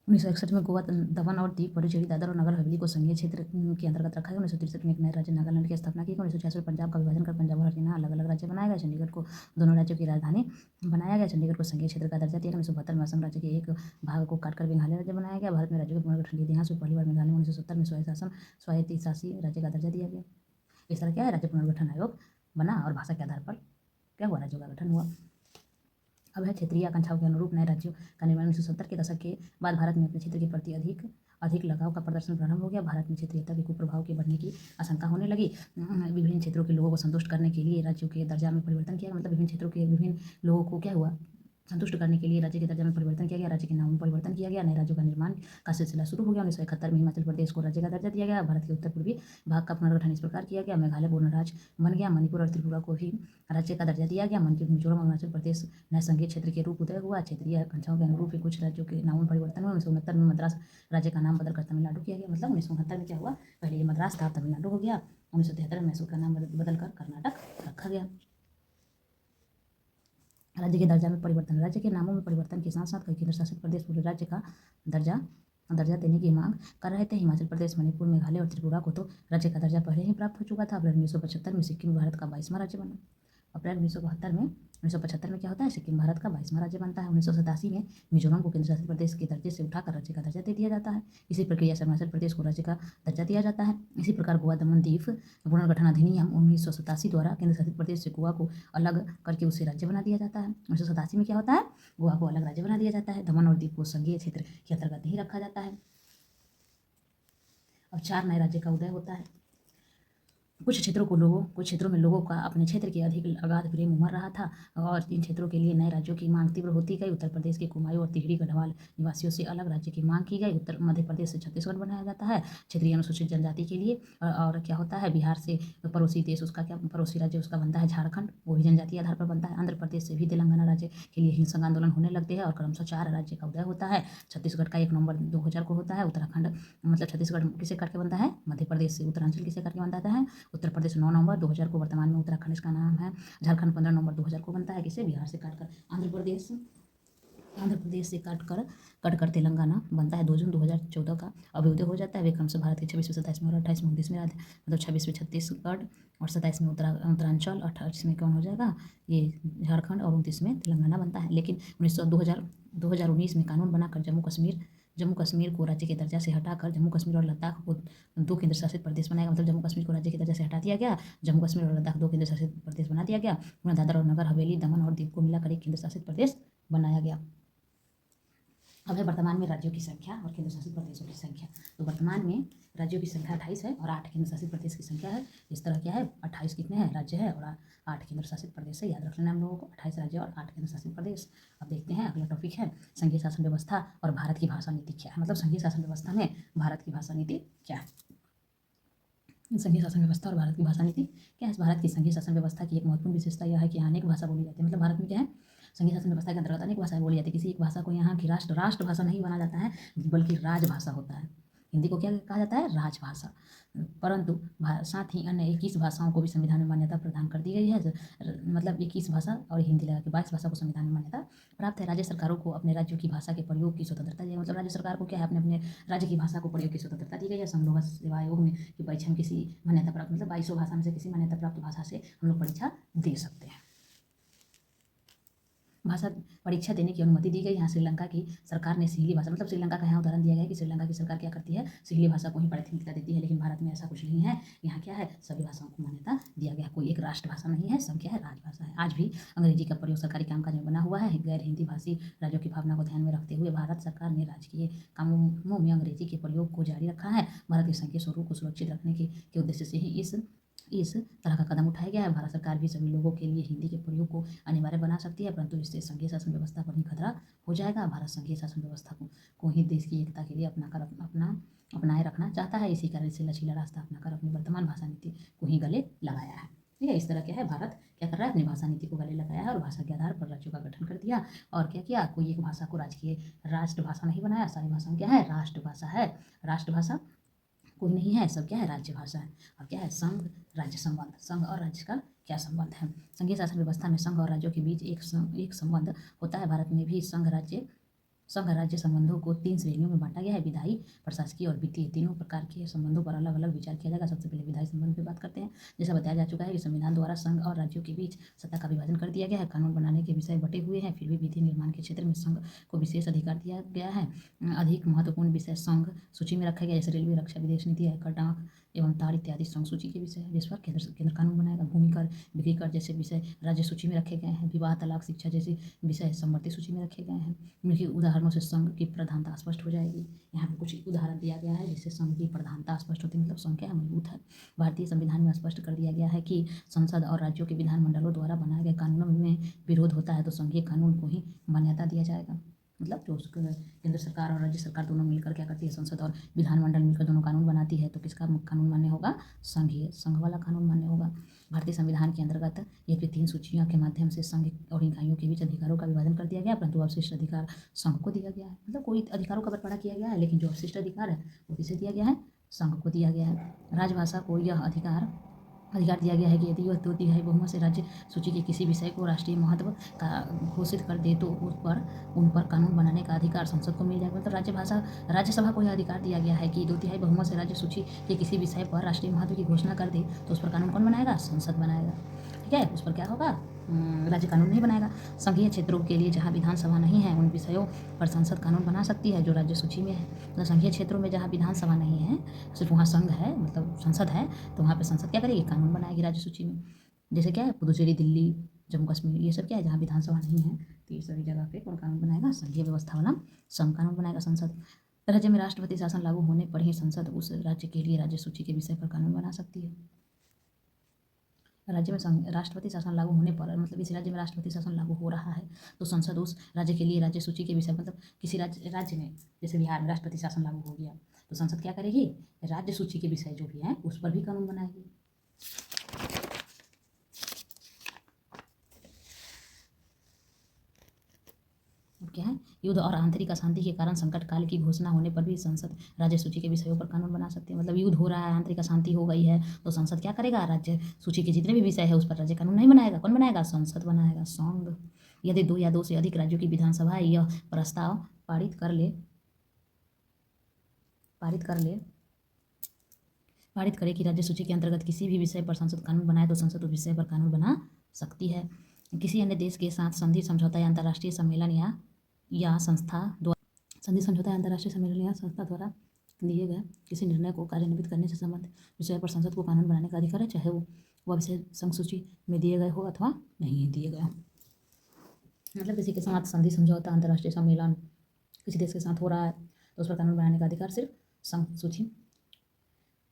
1961 में गोवा, दमन और दीव, पुडुचेरी, दादर और नगर हवेली को संघीय क्षेत्र के अंतर्गत रखा गया। 1963 में एक नए राज्य नागालैंड की स्थापना की गई। 1966 में पंजाब का विभाजन कर पंजाब और हरियाणा अलग अलग राज्य बनाया गया। चंडीगढ़ को दोनों राज्यों की राजधानी बनाया गया। चंडीगढ़ को संघीय क्षेत्र का दर्जा दिया गया। 1972 में असम राज्य के एक भाग को काटकर मेघालय राज्य बनाया गया। भारत में राज्यों के पुनर्गठन के इतिहास में पहली बार मेघालय में 1970 में स्वायत्तशासी राज्य का दर्जा दिया गया। इस तरह क्या है? राज्य पुनर्गठन आयोग बना और भाषा के आधार पर क्या हुआ? राज्यों का गठन हुआ। अब है क्षेत्रीय आकांक्षाओं के अनुरूप नए राज्यों का निर्माण। 1970 के दशक के बाद भारत में अपने क्षेत्र के प्रति अधिक लगाव का प्रदर्शन प्रारंभ हो गया। भारत में क्षेत्रीयता के कुप्रभाव के बढ़ने की आशंका होने लगी। विभिन्न क्षेत्रों के लोगों को संतुष्ट करने के लिए राज्यों के दर्जा में परिवर्तन किया। मतलब विभिन्न क्षेत्रों के विभिन्न लोगों को क्या हुआ? संतुष्ट करने के लिए राज्य के दर्जा में परिवर्तन किया गया। राज्य के नाम में परिवर्तन किया गया। नए राज्यों का निर्माण का सिलसिला शुरू हो गया। 1971 में हिमाचल प्रदेश को राज्य का दर्जा दिया गया। भारत के उत्तर पूर्वी भाग का पुनर्गठन इस प्रकार किया गया। मेघालय पूर्ण राज्य बन गया। मणिपुर और त्रिपुरा को भी राज्य का दर्जा दिया गया। मिजोरम और अरुणाचल प्रदेश नए संघीय क्षेत्र के रूप उदय हुआ। क्षेत्रीय आकांक्षाओं के अनुरूप ही कुछ राज्यों के नामों में परिवर्तन हुआ। 1969 में मद्रास राज्य का नाम बदलकर तमिलनाडु किया गया। मतलब 1969 में क्या हुआ? पहले ये मद्रास था, तमिलनाडु हो गया। 1973 में मैसूर का नाम बदलकर कर्नाटक रखा गया। राज्य के दर्जा में परिवर्तन। राज्य के नामों में परिवर्तन के साथ साथ कई केंद्र शासित प्रदेश पूरे राज्य का दर्जा देने की मांग कर रहे थे। हिमाचल प्रदेश, मणिपुर, मेघालय और त्रिपुरा को तो राज्य का दर्जा पहले ही प्राप्त हो चुका था। अप्रैल 1975 में सिक्किम भारत का 22वां राज्य बना। अप्रैल 1975 में क्या होता है? सिक्किम भारत का 22वां राज्य बनता है। 1987 में मिजोरम को केंद्र शासित प्रदेश के दर्जे से उठाकर राज्य का दर्जा दे दिया जाता है। इसी प्रक्रिया से अरुणाचल प्रदेश को राज्य का दर्जा दिया जाता है। इसी प्रकार गोवा, दमन, दीव पुनर्गठन अधिनियम 1987 द्वारा केंद्र शासित प्रदेश से गोवा को अलग करके उसे राज्य बना दिया जाता है। 1987 में क्या होता है? गोवा को अलग राज्य बना दिया जाता है। दमन और दीव को संघीय क्षेत्र के अंतर्गत नहीं रखा जाता है। अब 4 नए राज्य का उदय होता है। कुछ क्षेत्रों में लोगों का अपने क्षेत्र के अधिक अगाध प्रेम उमड़ रहा था और इन क्षेत्रों के लिए नए राज्यों की मांग तीव्र होती गई। उत्तर प्रदेश के कुमायूं और तिहरी गढ़वाल निवासियों से अलग राज्य की मांग की गई। उत्तर मध्य प्रदेश से छत्तीसगढ़ बनाया जाता है क्षेत्रीय अनुसूचित जनजाति के लिए। और क्या होता है? बिहार से पड़ोसी देश उसका क्या पड़ोसी राज्य उसका बनता है झारखंड, वो भी जनजातीय आधार पर बनता है। आंध्र प्रदेश से भी तेलंगाना राज्य के लिए हिंसक आंदोलन होने लगते हैं और क्रमशः 4 राज्य का उदय होता है। छत्तीसगढ़ का 1 नवंबर 2000 को होता है। उत्तराखंड मतलब छत्तीसगढ़ किसे करके बनता है? मध्य प्रदेश से। उत्तरांचल किसे करके बनता है? उत्तर प्रदेश 9 नवंबर 2000 को। वर्तमान में उत्तराखंड इसका नाम है। झारखंड 15 नवंबर 2000 को बनता है। किसे? बिहार से काटकर। आंध्र प्रदेश आंध्र प्रदेश से कट कर तेलंगाना बनता है 2 जून 2014 का अभ्युदय हो जाता है। वे क्रम से भारत के 26वें 27वें और 28वें 29वें राज्य, मतलब 26वें छत्तीसगढ़ और 27वें उत्तरांचल, 28वें कौन हो जाएगा ये झारखंड और 29वें तेलंगाना बनता है। लेकिन 2019 में कानून बनाकर जम्मू कश्मीर को राज्य के दर्जा से हटाकर जम्मू कश्मीर और लद्दाख को 2 केंद्र शासित प्रदेश बनाएगा। मतलब जम्मू कश्मीर को राज्य के दर्जा से हटा दिया गया, जम्मू कश्मीर और लद्दाख 2 केंद्र शासित प्रदेश बना दिया गया। उन्हें दादरा और नगर हवेली, दमन और दीव को मिलाकर एक केंद्र शासित प्रदेश बनाया गया। अब है वर्तमान में राज्यों की संख्या और केंद्र शासित प्रदेशों की संख्या। तो वर्तमान में राज्यों की संख्या 28 है और 8 केंद्र शासित प्रदेश की संख्या है। इस तरह क्या है, 28 कितने हैं राज्य है और 8 केंद्र शासित प्रदेश है। याद रख लेना हम लोगों को, 28 राज्य और 8 केंद्र शासित प्रदेश। अब देखते हैं अगला टॉपिक है संघीय शासन व्यवस्था और भारत की भाषा नीति क्या है। मतलब संघीय शासन व्यवस्था में भारत की भाषा नीति क्या है। संघीय शासन व्यवस्था और भारत की भाषा नीति क्या है। भारत की संघीय शासन व्यवस्था की एक महत्वपूर्ण विशेषता यह है कि अनेक भाषा बोली जाती है। मतलब भारत में क्या है, संघीय शासन व्यवस्था के अंतर्गत अनेक भाषाएं बोली जाती है। किसी एक भाषा को यहाँ की राष्ट्रभाषा नहीं माना जाता है, बल्कि राजभाषा होता है। हिंदी को क्या कहा जाता है, राजभाषा। परंतु साथ ही अन्य 21 भाषाओं को भी संविधान में मान्यता प्रदान कर दी गई है। मतलब 21 भाषा और हिंदी लगा के 22 भाषा को संविधान में मान्यता प्राप्त है। राज्य सरकारों को अपने राज्यों की भाषा के प्रयोग की स्वतंत्रता दी है। मतलब राज्य सरकार को क्या है, अपने अपने राज्य की भाषा को प्रयोग की स्वतंत्रता दी गई है। संघ लोक सेवा आयोग में की परीक्षा में किसी मान्यता प्राप्त, मतलब 22 भाषा में से किसी मान्यता प्राप्त भाषा से हम लोग परीक्षा दे सकते हैं। भाषा परीक्षा देने की अनुमति दी गई। यहाँ श्रीलंका की सरकार ने सिंहली भाषा, मतलब श्रीलंका का यहाँ उदाहरण दिया गया है कि श्रीलंका की सरकार क्या करती है, सिंहली भाषा को ही प्राथमिकता देती है। लेकिन भारत में ऐसा कुछ नहीं है। यहाँ क्या है, सभी भाषाओं को मान्यता दिया गया। कोई एक राष्ट्रभाषा नहीं है, सब क्या है, राजभाषा है। आज भी अंग्रेजी का प्रयोग सरकारी कामकाज में बना हुआ है। गैर हिंदी भाषी राज्यों की भावना को ध्यान में रखते हुए भारत सरकार ने राजकीय कामों में अंग्रेजी के प्रयोग को जारी रखा है। भारत के संघीय स्वरूप को सुरक्षित रखने के उद्देश्य से ही इस तरह का कदम उठाया गया है। भारत सरकार भी सभी लोगों के लिए हिंदी के प्रयोग को अनिवार्य बना सकती है, परंतु इससे संघीय शासन व्यवस्था पर ही खतरा हो जाएगा। भारत संघीय शासन व्यवस्था को ही देश की एकता के लिए अपनाए रखना चाहता है। इसी कारण से लचीला रास्ता अपनाकर अपनी वर्तमान भाषा नीति को ही गले लगाया है। ठीक है, इस तरह क्या है, भारत क्या कर रहा है, अपनी भाषा नीति को गले लगाया है और भाषा के आधार पर राज्यों का गठन कर दिया। और क्या किया, कोई एक भाषा को राजकीय राष्ट्रभाषा नहीं बनाया। सारी भाषाएं क्या है, राष्ट्रभाषा है। राष्ट्रभाषा कोई नहीं है, सब क्या है, राज्य भाषा है। और क्या है, संघ राज्य संबंध, संघ और राज्य का क्या संबंध है। संघीय शासन व्यवस्था में संघ और राज्यों के बीच एक संबंध होता है। भारत में भी संघ राज्य संबंधों को 3 श्रेणियों में बांटा गया है, विधायी, प्रशासकीय और वित्तीय। तीनों प्रकार के संबंधों पर अलग अलग विचार किया जाएगा। सबसे पहले विधायी संबंध की बात करते हैं। जैसा बताया जा चुका है कि संविधान द्वारा संघ और राज्यों के बीच सत्ता का विभाजन कर दिया गया है। कानून बनाने के विषय बटे हुए हैं, फिर भी विधि निर्माण के क्षेत्र में संघ को विशेष अधिकार दिया गया है। अधिक महत्वपूर्ण विषय संघ सूची में रखा गया, जैसे रेलवे, रक्षा, विदेश नीति, आयकर, डाक एवं तार इत्यादि संघ सूची के विषय है, जिस पर केंद्र कानून बनाएगा। भूमि कर, बिक्री कर जैसे विषय राज्य सूची में रखे गए हैं। विवाह, तलाक, शिक्षा जैसे विषय समवर्ती सूची में रखे गए हैं। इनके उदाहरणों से संघ की प्रधानता स्पष्ट हो जाएगी। यहाँ पे कुछ उदाहरण दिया गया है जिससे संघ की प्रधानता स्पष्ट होती है, मतलब संघ क्या मजबूत है। भारतीय संविधान में स्पष्ट कर दिया गया है कि संसद और राज्यों के विधानमंडलों द्वारा बनाए गए कानूनों में विरोध होता है तो संघीय कानून को ही मान्यता दिया जाएगा। मतलब जो केंद्र सरकार और राज्य सरकार दोनों मिलकर क्या करती है, संसद और विधानमंडल मिलकर दोनों कानून बनाती है, तो किसका कानून मान्य होगा, संघ वाला कानून मान्य होगा। भारतीय संविधान के अंतर्गत ये 3 सूचियों के माध्यम से संघ और इकाइयों के बीच अधिकारों का विभाजन कर दिया गया, परंतु अवशिष्ट अधिकार संघ को दिया गया है। मतलब कोई अधिकारों का बंटवारा किया गया है, लेकिन जो अवशिष्ट अधिकार है वो किसे दिया गया है, संघ को दिया गया है। राजभाषा को यह अधिकार दिया गया है कि यदि वह 2/3 बहुमत से राज्य सूची के किसी विषय को राष्ट्रीय महत्व का घोषित कर दे तो उन पर कानून बनाने का अधिकार संसद को मिल जाएगा। मतलब राज्यसभा को यह अधिकार दिया गया है कि 2/3 बहुमत से राज्य सूची के किसी विषय पर राष्ट्रीय महत्व की घोषणा कर दे तो उस पर कानून कौन बनाएगा, संसद बनाएगा। ठीक है, उस पर क्या होगा, राज्य कानून नहीं बनाएगा। संघीय क्षेत्रों के लिए जहाँ विधानसभा नहीं है उन विषयों पर संसद कानून बना सकती है जो राज्य सूची में है। मतलब संघीय क्षेत्रों में जहाँ विधानसभा नहीं है, सिर्फ वहाँ संघ है, मतलब संसद है, तो वहाँ पे संसद क्या करेगी, कानून बनाएगी राज्य सूची में। जैसे क्या है, पुदुचेरी, दिल्ली, जम्मू कश्मीर, ये सब क्या है, जहाँ विधानसभा नहीं है, तो ये सभी जगह पे कौन कानून बनाएगा, संघीय व्यवस्था वाला संघ कानून बनाएगा, संसद। राज्य में राष्ट्रपति शासन लागू होने पर ही संसद उस राज्य के लिए राज्य सूची के विषय पर कानून बना सकती है। राज्य में राष्ट्रपति शासन लागू होने पर, मतलब इस राज्य में राष्ट्रपति शासन लागू हो रहा है तो संसद उस राज्य के लिए राज्य सूची के विषय, मतलब किसी राज्य में, जैसे बिहार में राष्ट्रपति शासन लागू हो गया तो संसद क्या करेगी, राज्य सूची के विषय जो भी हैं उस पर भी कानून बनाएगी। क्या है, युद्ध और आंतरिक अशांति के कारण संकट काल की घोषणा होने पर भी संसद राज्य सूची के विषयों पर कानून बना सकती है। मतलब युद्ध हो रहा है, आंतरिक अशांति हो गई है तो संसद क्या करेगा, राज्य सूची के जितने भी विषय है उस पर राज्य कानून नहीं बनाएगा, कौन बनाएगा, संसद बनाएगा, संघ। यदि 2 या 2 से अधिक राज्यों की विधानसभाएं यह प्रस्ताव पारित कर ले कि राज्य सूची के अंतर्गत किसी भी विषय पर संसद कानून बनाए तो संसद उस विषय पर कानून बना सकती है। किसी अन्य देश के साथ संधि समझौता या अंतर्राष्ट्रीय सम्मेलन या संस्था द्वारा दिए गए किसी निर्णय को कार्यान्वित करने से संबंधित विषय पर संसद को कानून बनाने का अधिकार है, चाहे वह विषय संघ सूची में दिए गए हो अथवा नहीं दिए गए हो। मतलब किसी के साथ संधि समझौता, अंतर्राष्ट्रीय सम्मेलन किसी देश के साथ हो रहा है तो उस पर कानून बनाने का अधिकार सिर्फ संघ सूची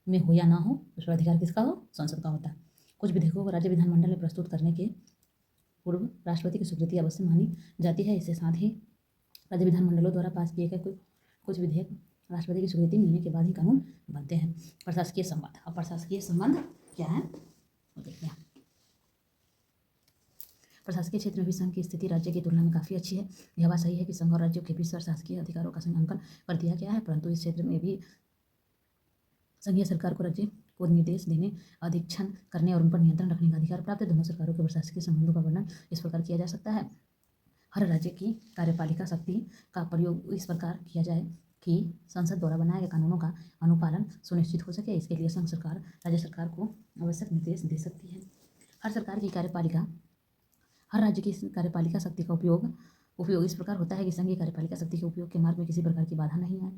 में हो या ना हो, उस पर अधिकार किसका हो? संसद का होता है। कुछ विधेयकों को राज्य विधानमंडल में प्रस्तुत करने के पूर्व राष्ट्रपति की स्वीकृति अवश्य मानी जाती है। इसके साथ ही राज्य विधानमंडलों द्वारा पास किए गए कुछ विधेयक राष्ट्रपति की स्वीकृति मिलने के बाद ही कानून बनते हैं। प्रशासकीय संबंध। अब प्रशासकीय संबंध क्या है वो देखते हैं। प्रशासकीय क्षेत्र में भी संघ की स्थिति राज्य की तुलना में काफ़ी अच्छी है। यह बात सही है कि संघ और राज्यों के बीच प्रशासकीय अधिकारों का संकलन कर दिया गया है, परंतु इस क्षेत्र में भी संघीय सरकार को राज्य को निर्देश देने, अधीक्षण करने और उन पर नियंत्रण रखने का अधिकार प्राप्त है। दोनों सरकारों के प्रशासकीय संबंधों का वर्णन इस प्रकार किया जा सकता है। हर राज्य की कार्यपालिका शक्ति का प्रयोग इस प्रकार किया जाए कि संसद द्वारा बनाए गए कानूनों का अनुपालन सुनिश्चित हो सके। इसके लिए संघ सरकार राज्य सरकार को आवश्यक निर्देश दे सकती है। हर राज्य की कार्यपालिका शक्ति का उपयोग इस प्रकार होता है कि संघीय कार्यपालिका शक्ति के उपयोग के मार्ग में किसी प्रकार की बाधा नहीं आए।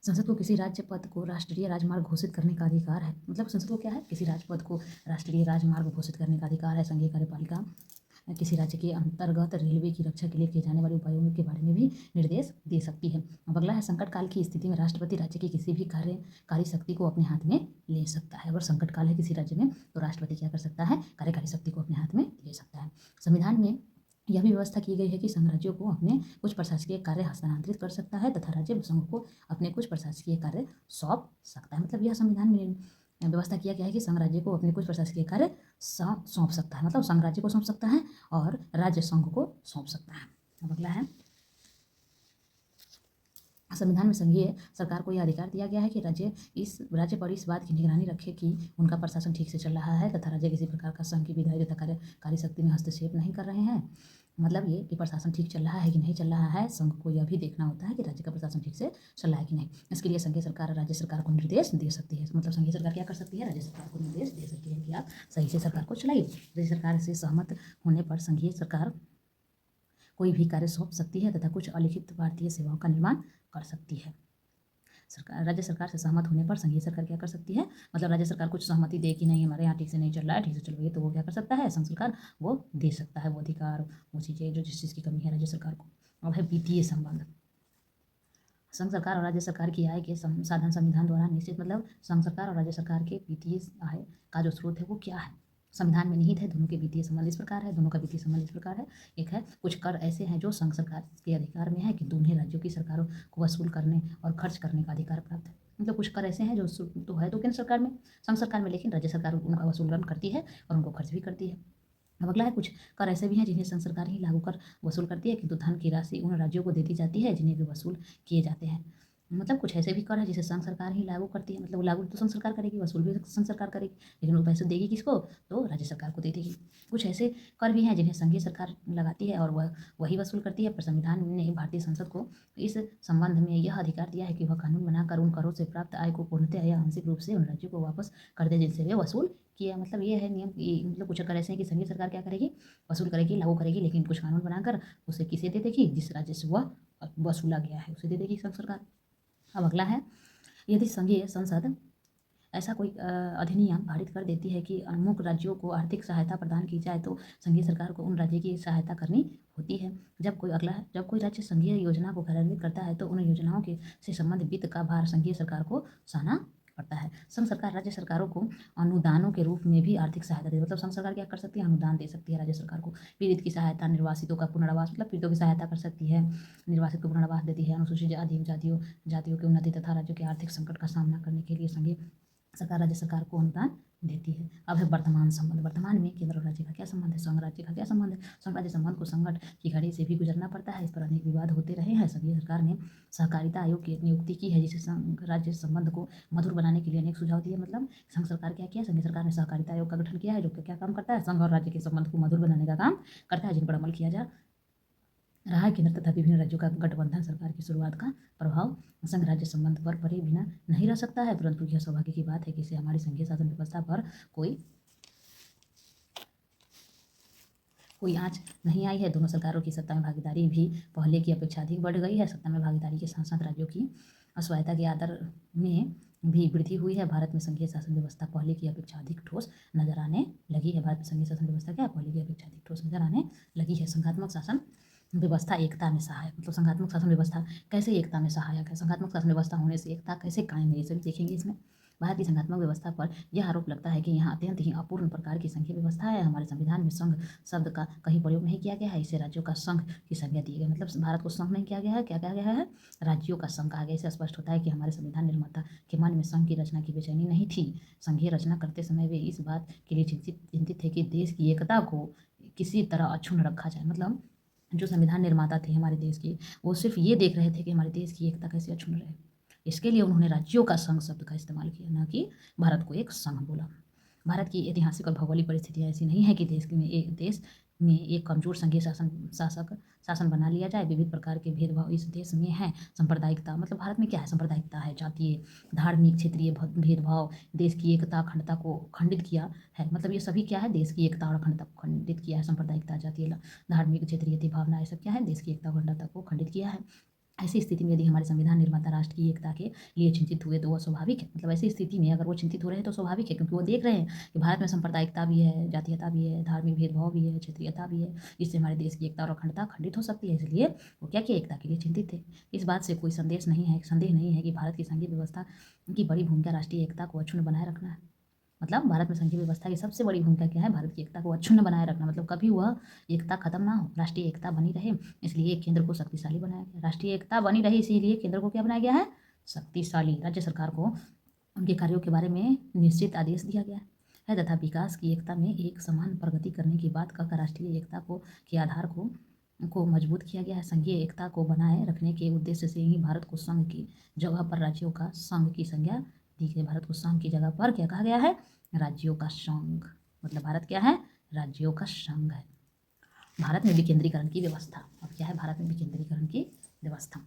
संसद को किसी राज्य पद को राष्ट्रीय राजमार्ग घोषित करने का अधिकार है। मतलब संसद को क्या है? किसी राज्य पद को राष्ट्रीय राजमार्ग घोषित करने का अधिकार है। संघीय कार्यपालिका किसी राज्य के अंतर्गत रेलवे की रक्षा के लिए किए जाने वाले उपायों के बारे में भी निर्देश दे सकती है। अब अगला है संकट काल की स्थिति में राष्ट्रपति राज्य की किसी भी कार्यकारी शक्ति को अपने हाथ में ले सकता है। अगर संकट काल है किसी राज्य में तो राष्ट्रपति क्या कर सकता है? कार्यकारी शक्ति को अपने हाथ में ले सकता है। संविधान में यह भी व्यवस्था की गई है कि संघ राज्यों को अपने कुछ प्रशासकीय कार्य हस्तांतरित कर सकता है तथा राज्य संघ को अपने कुछ प्रशासकीय कार्य सौंप सकता है। मतलब यह संविधान में व्यवस्था किया गया है कि संघ राज्य को अपने कुछ प्रशासकीय कार्य सौंप सकता है। मतलब संघ राज्य को सौंप सकता है और राज्य संघ को सौंप सकता है। अब अगला है संविधान में संघीय सरकार को यह अधिकार दिया गया है कि राज्य पर इस बात की निगरानी रखे कि उनका प्रशासन ठीक से चल रहा है तथा राज्य किसी प्रकार का संघ की विधायी तथा कार्यकारी शक्ति में हस्तक्षेप नहीं कर रहे हैं। मतलब ये कि प्रशासन ठीक चल रहा है कि नहीं चल रहा है, संघ को यह भी देखना होता है कि राज्य का प्रशासन ठीक से चल रहा है कि नहीं। इसके लिए संघीय सरकार राज्य सरकार को निर्देश दे सकती है। मतलब संघीय सरकार क्या कर सकती है? राज्य सरकार को निर्देश दे सकती है कि आप सही से सरकार को चलाइए। राज्य सरकार से सहमत होने पर संघीय सरकार कोई भी कार्य सौंप सकती है तथा कुछ अलिखित भारतीय सेवाओं का निर्माण कर सकती है। राज्य सरकार से सहमत होने पर संघीय सरकार क्या कर सकती है? मतलब राज्य सरकार कुछ सहमति दे कि नहीं हमारे यहाँ ठीक से नहीं चल रहा है, ठीक से चल रही है, तो वो क्या कर सकता है? संघ सरकार वो दे सकता है वो अधिकार, वो चीज़ें जो जिस चीज़ की कमी है राज्य सरकार को। अब है वित्तीय संबंध। संघ सरकार और राज्य सरकार की आय के साधन संविधान द्वारा निश्चित। मतलब संघ सरकार और राज्य सरकार के वित्तीय आय का जो स्रोत है वो क्या है? संविधान में निहित है। दोनों के वित्तीय संबंध इस प्रकार है। दोनों का वित्तीय संबंध इस प्रकार है। एक है कुछ कर ऐसे हैं जो संघ सरकार के अधिकार में है किंतु उन्हें राज्यों की सरकारों को वसूल करने और खर्च करने का अधिकार प्राप्त है। मतलब कुछ कर ऐसे हैं जो तो है तो केंद्र सरकार में, संघ सरकार में, लेकिन राज्य सरकार उनका वसूलन करती है और उनको खर्च भी करती है। अब अगला है कुछ कर ऐसे भी हैं जिन्हें संघ सरकार ही लागू कर वसूल करती है किंतु धन की राशि उन राज्यों को दे दी जाती है जिन्हें भी वसूल किए जाते हैं। मतलब कुछ ऐसे भी कर है जिसे संघ सरकार ही लागू करती है। मतलब लागू तो संघ सरकार करेगी, वसूल भी संघ सरकार करेगी, लेकिन वो पैसे देगी किसको? तो राज्य सरकार को दे देगी। कुछ ऐसे कर भी हैं जिन्हें संघीय सरकार लगाती है और वह वही वसूल करती है, पर संविधान ने भारतीय संसद को इस संबंध में यह अधिकार दिया है कि वह कानून बनाकर उन करों से प्राप्त आय को पूर्णतः या आंशिक रूप से उन राज्यों को वापस कर दे जिनसे वे वसूल किया। मतलब ये है नियम। मतलब कुछ कर ऐसे हैं कि संघीय सरकार क्या करेगी? वसूल करेगी, लागू करेगी, लेकिन कुछ कानून बनाकर उसे किसे दे देगी? जिस राज्य से वह वसूला गया है उसे दे देगी संघ सरकार। अब अगला है यदि संघीय संसद ऐसा कोई अधिनियम पारित कर देती है कि अमुक राज्यों को आर्थिक सहायता प्रदान की जाए तो संघीय सरकार को उन राज्य की सहायता करनी होती है। जब कोई राज्य संघीय योजना को कार्यान्वित करता है तो उन योजनाओं के से संबंधित वित्त का भार संघीय सरकार को सहना पड़ता है। संघ सरकार राज्य सरकारों को अनुदानों के रूप में भी आर्थिक सहायता देती है। मतलब संघ सरकार क्या कर सकती है? अनुदान दे सकती है राज्य सरकार को। पीड़ित की सहायता, निर्वासितों का पुनर्वास, मतलब पीड़ितों की सहायता कर सकती है, निर्वासित को पुनर्वास देती है, अनुसूचित जातियों की उन्नति तथा राज्यों के आर्थिक संकट का सामना करने के लिए संघीय सरकार राज्य सरकार को अनुदान देती है। अब है वर्तमान संबंध। वर्तमान में केंद्र और राज्य का क्या संबंध है, संघ राज्य का क्या संबंध है। संघ राज्य संबंध को संकट की घड़ी से भी गुजरना पड़ता है। इस पर अनेक विवाद होते रहे हैं। संघीय सरकार ने सहकारिता आयोग की नियुक्ति की है, जिसे संघ राज्य संबंध को मधुर बनाने के लिए अनेक सुझाव दिए। मतलब संघ सरकार क्या किया, संघीय सरकार ने सहकारिता आयोग का गठन किया है, जो क्या काम करता है, संघ और राज्य के संबंध को मधुर बनाने का काम करता है, जिन पर अमल किया जा रहा है। केंद्र तथा विभिन्न राज्यों का गठबंधन सरकार की शुरुआत का प्रभाव संघ राज्य संबंध पर पड़े बिना नहीं रह सकता है, परंतु यह सौभाग्य की बात है कि इससे हमारी संघीय शासन व्यवस्था पर कोई आंच नहीं आई है। दोनों सरकारों की सत्ता में भागीदारी भी पहले की अपेक्षा अधिक बढ़ गई है। सत्ता में भागीदारी के साथ साथ राज्यों की स्वायत्ता के आदर में भी वृद्धि हुई है। भारत में संघीय शासन व्यवस्था पहले की अपेक्षा अधिक ठोस नजर आने लगी है। भारत में संघीय शासन व्यवस्था क्या है, पहले की अपेक्षा अधिक ठोस नजर आने लगी है। संघात्मक शासन व्यवस्था एकता में सहायक। मतलब संघात्मक शासन व्यवस्था कैसे एकता में सहायक है, संघात्मक शासन व्यवस्था होने से एकता कैसे कायम है, ये सभी देखेंगे इसमें। भारत की संघात्मक व्यवस्था पर यह आरोप लगता है कि यहाँ अत्यंत ही अपूर्ण प्रकार की संघीय व्यवस्था है। हमारे संविधान में संघ शब्द का कहीं प्रयोग नहीं किया गया है। इसे राज्यों का संघ की संज्ञा दी गई। मतलब भारत को संघ नहीं किया गया है, क्या कहा गया है, राज्यों का संघ कहा गया। इससे स्पष्ट होता है कि हमारे संविधान निर्माता के मन में संघ की रचना की बेचैनी नहीं थी। संघीय रचना करते समय वे इस बात के लिए चिंतित थे कि देश की एकता को किसी तरह अक्षुण्ण रखा जाए। मतलब जो संविधान निर्माता थे हमारे देश के, वो सिर्फ ये देख रहे थे कि हमारे देश की एकता कैसे अक्षुण्ण रहे। इसके लिए उन्होंने राज्यों का संघ शब्द का इस्तेमाल किया, न कि भारत को एक संघ बोला। भारत की ऐतिहासिक और भौगोलिक परिस्थितियाँ ऐसी नहीं है कि देश में एक कमजोर संघीय शासन बना लिया जाए। विविध प्रकार के भेदभाव इस देश में है। सांप्रदायिकता, मतलब भारत में क्या है, सांप्रदायिकता है, जातीय, धार्मिक, क्षेत्रीय भेदभाव देश की एकता अखंडता को खंडित किया है। मतलब ये सभी क्या है, देश की एकता और अखंडता को खंडित किया है। सांप्रदायिकता, जातीय, धार्मिक, क्षेत्रीय भावना, ये सब क्या है, देश की एकता और अखंडता को खंडित किया है। ऐसी स्थिति में यदि हमारे संविधान निर्माता राष्ट्र की एकता के लिए चिंतित हुए तो वह स्वाभाविक है। मतलब ऐसी स्थिति में अगर वो चिंतित हो रहे हैं तो स्वाभाविक है, क्योंकि वो देख रहे हैं कि भारत में सांप्रदायिकता भी है, जातीयता भी है, धार्मिक भेदभाव भी है, क्षेत्रीयता भी है। इससे हमारे देश की एकता और अखंडता खंडित हो सकती है। इसलिए वो क्या किया, एकता के लिए चिंतित थे। इस बात से कोई संदेह नहीं है कि भारत की संघीय व्यवस्था की बड़ी भूमिका राष्ट्रीय एकता को अक्षुण्ण बनाए रखना है। मतलब भारत में संघीय व्यवस्था की सबसे बड़ी भूमिका क्या है, भारत की एकता को अक्षुण्ण बनाए रखना। मतलब कभी वह एकता खत्म ना हो, राष्ट्रीय एकता बनी रहे, इसलिए केंद्र को शक्तिशाली बनाया गया। राष्ट्रीय एकता बनी रही, इसीलिए केंद्र को क्या बनाया गया है, शक्तिशाली। राज्य सरकार को उनके कार्यों के बारे में निश्चित आदेश दिया गया है तथा विकास की एकता में एक समान प्रगति करने की बात कहकर राष्ट्रीय एकता के आधार को मजबूत किया गया है। संघीय एकता को बनाए रखने के उद्देश्य से ही भारत को संघ की जगह पर राज्यों का संघ की संज्ञा दी गई। भारत को संघ की जगह पर क्या कहा गया है, राज्यों का संघ। मतलब भारत क्या है, राज्यों का संघ है। भारत में विकेंद्रीकरण की व्यवस्था। अब क्या है, भारत में विकेंद्रीकरण की व्यवस्था।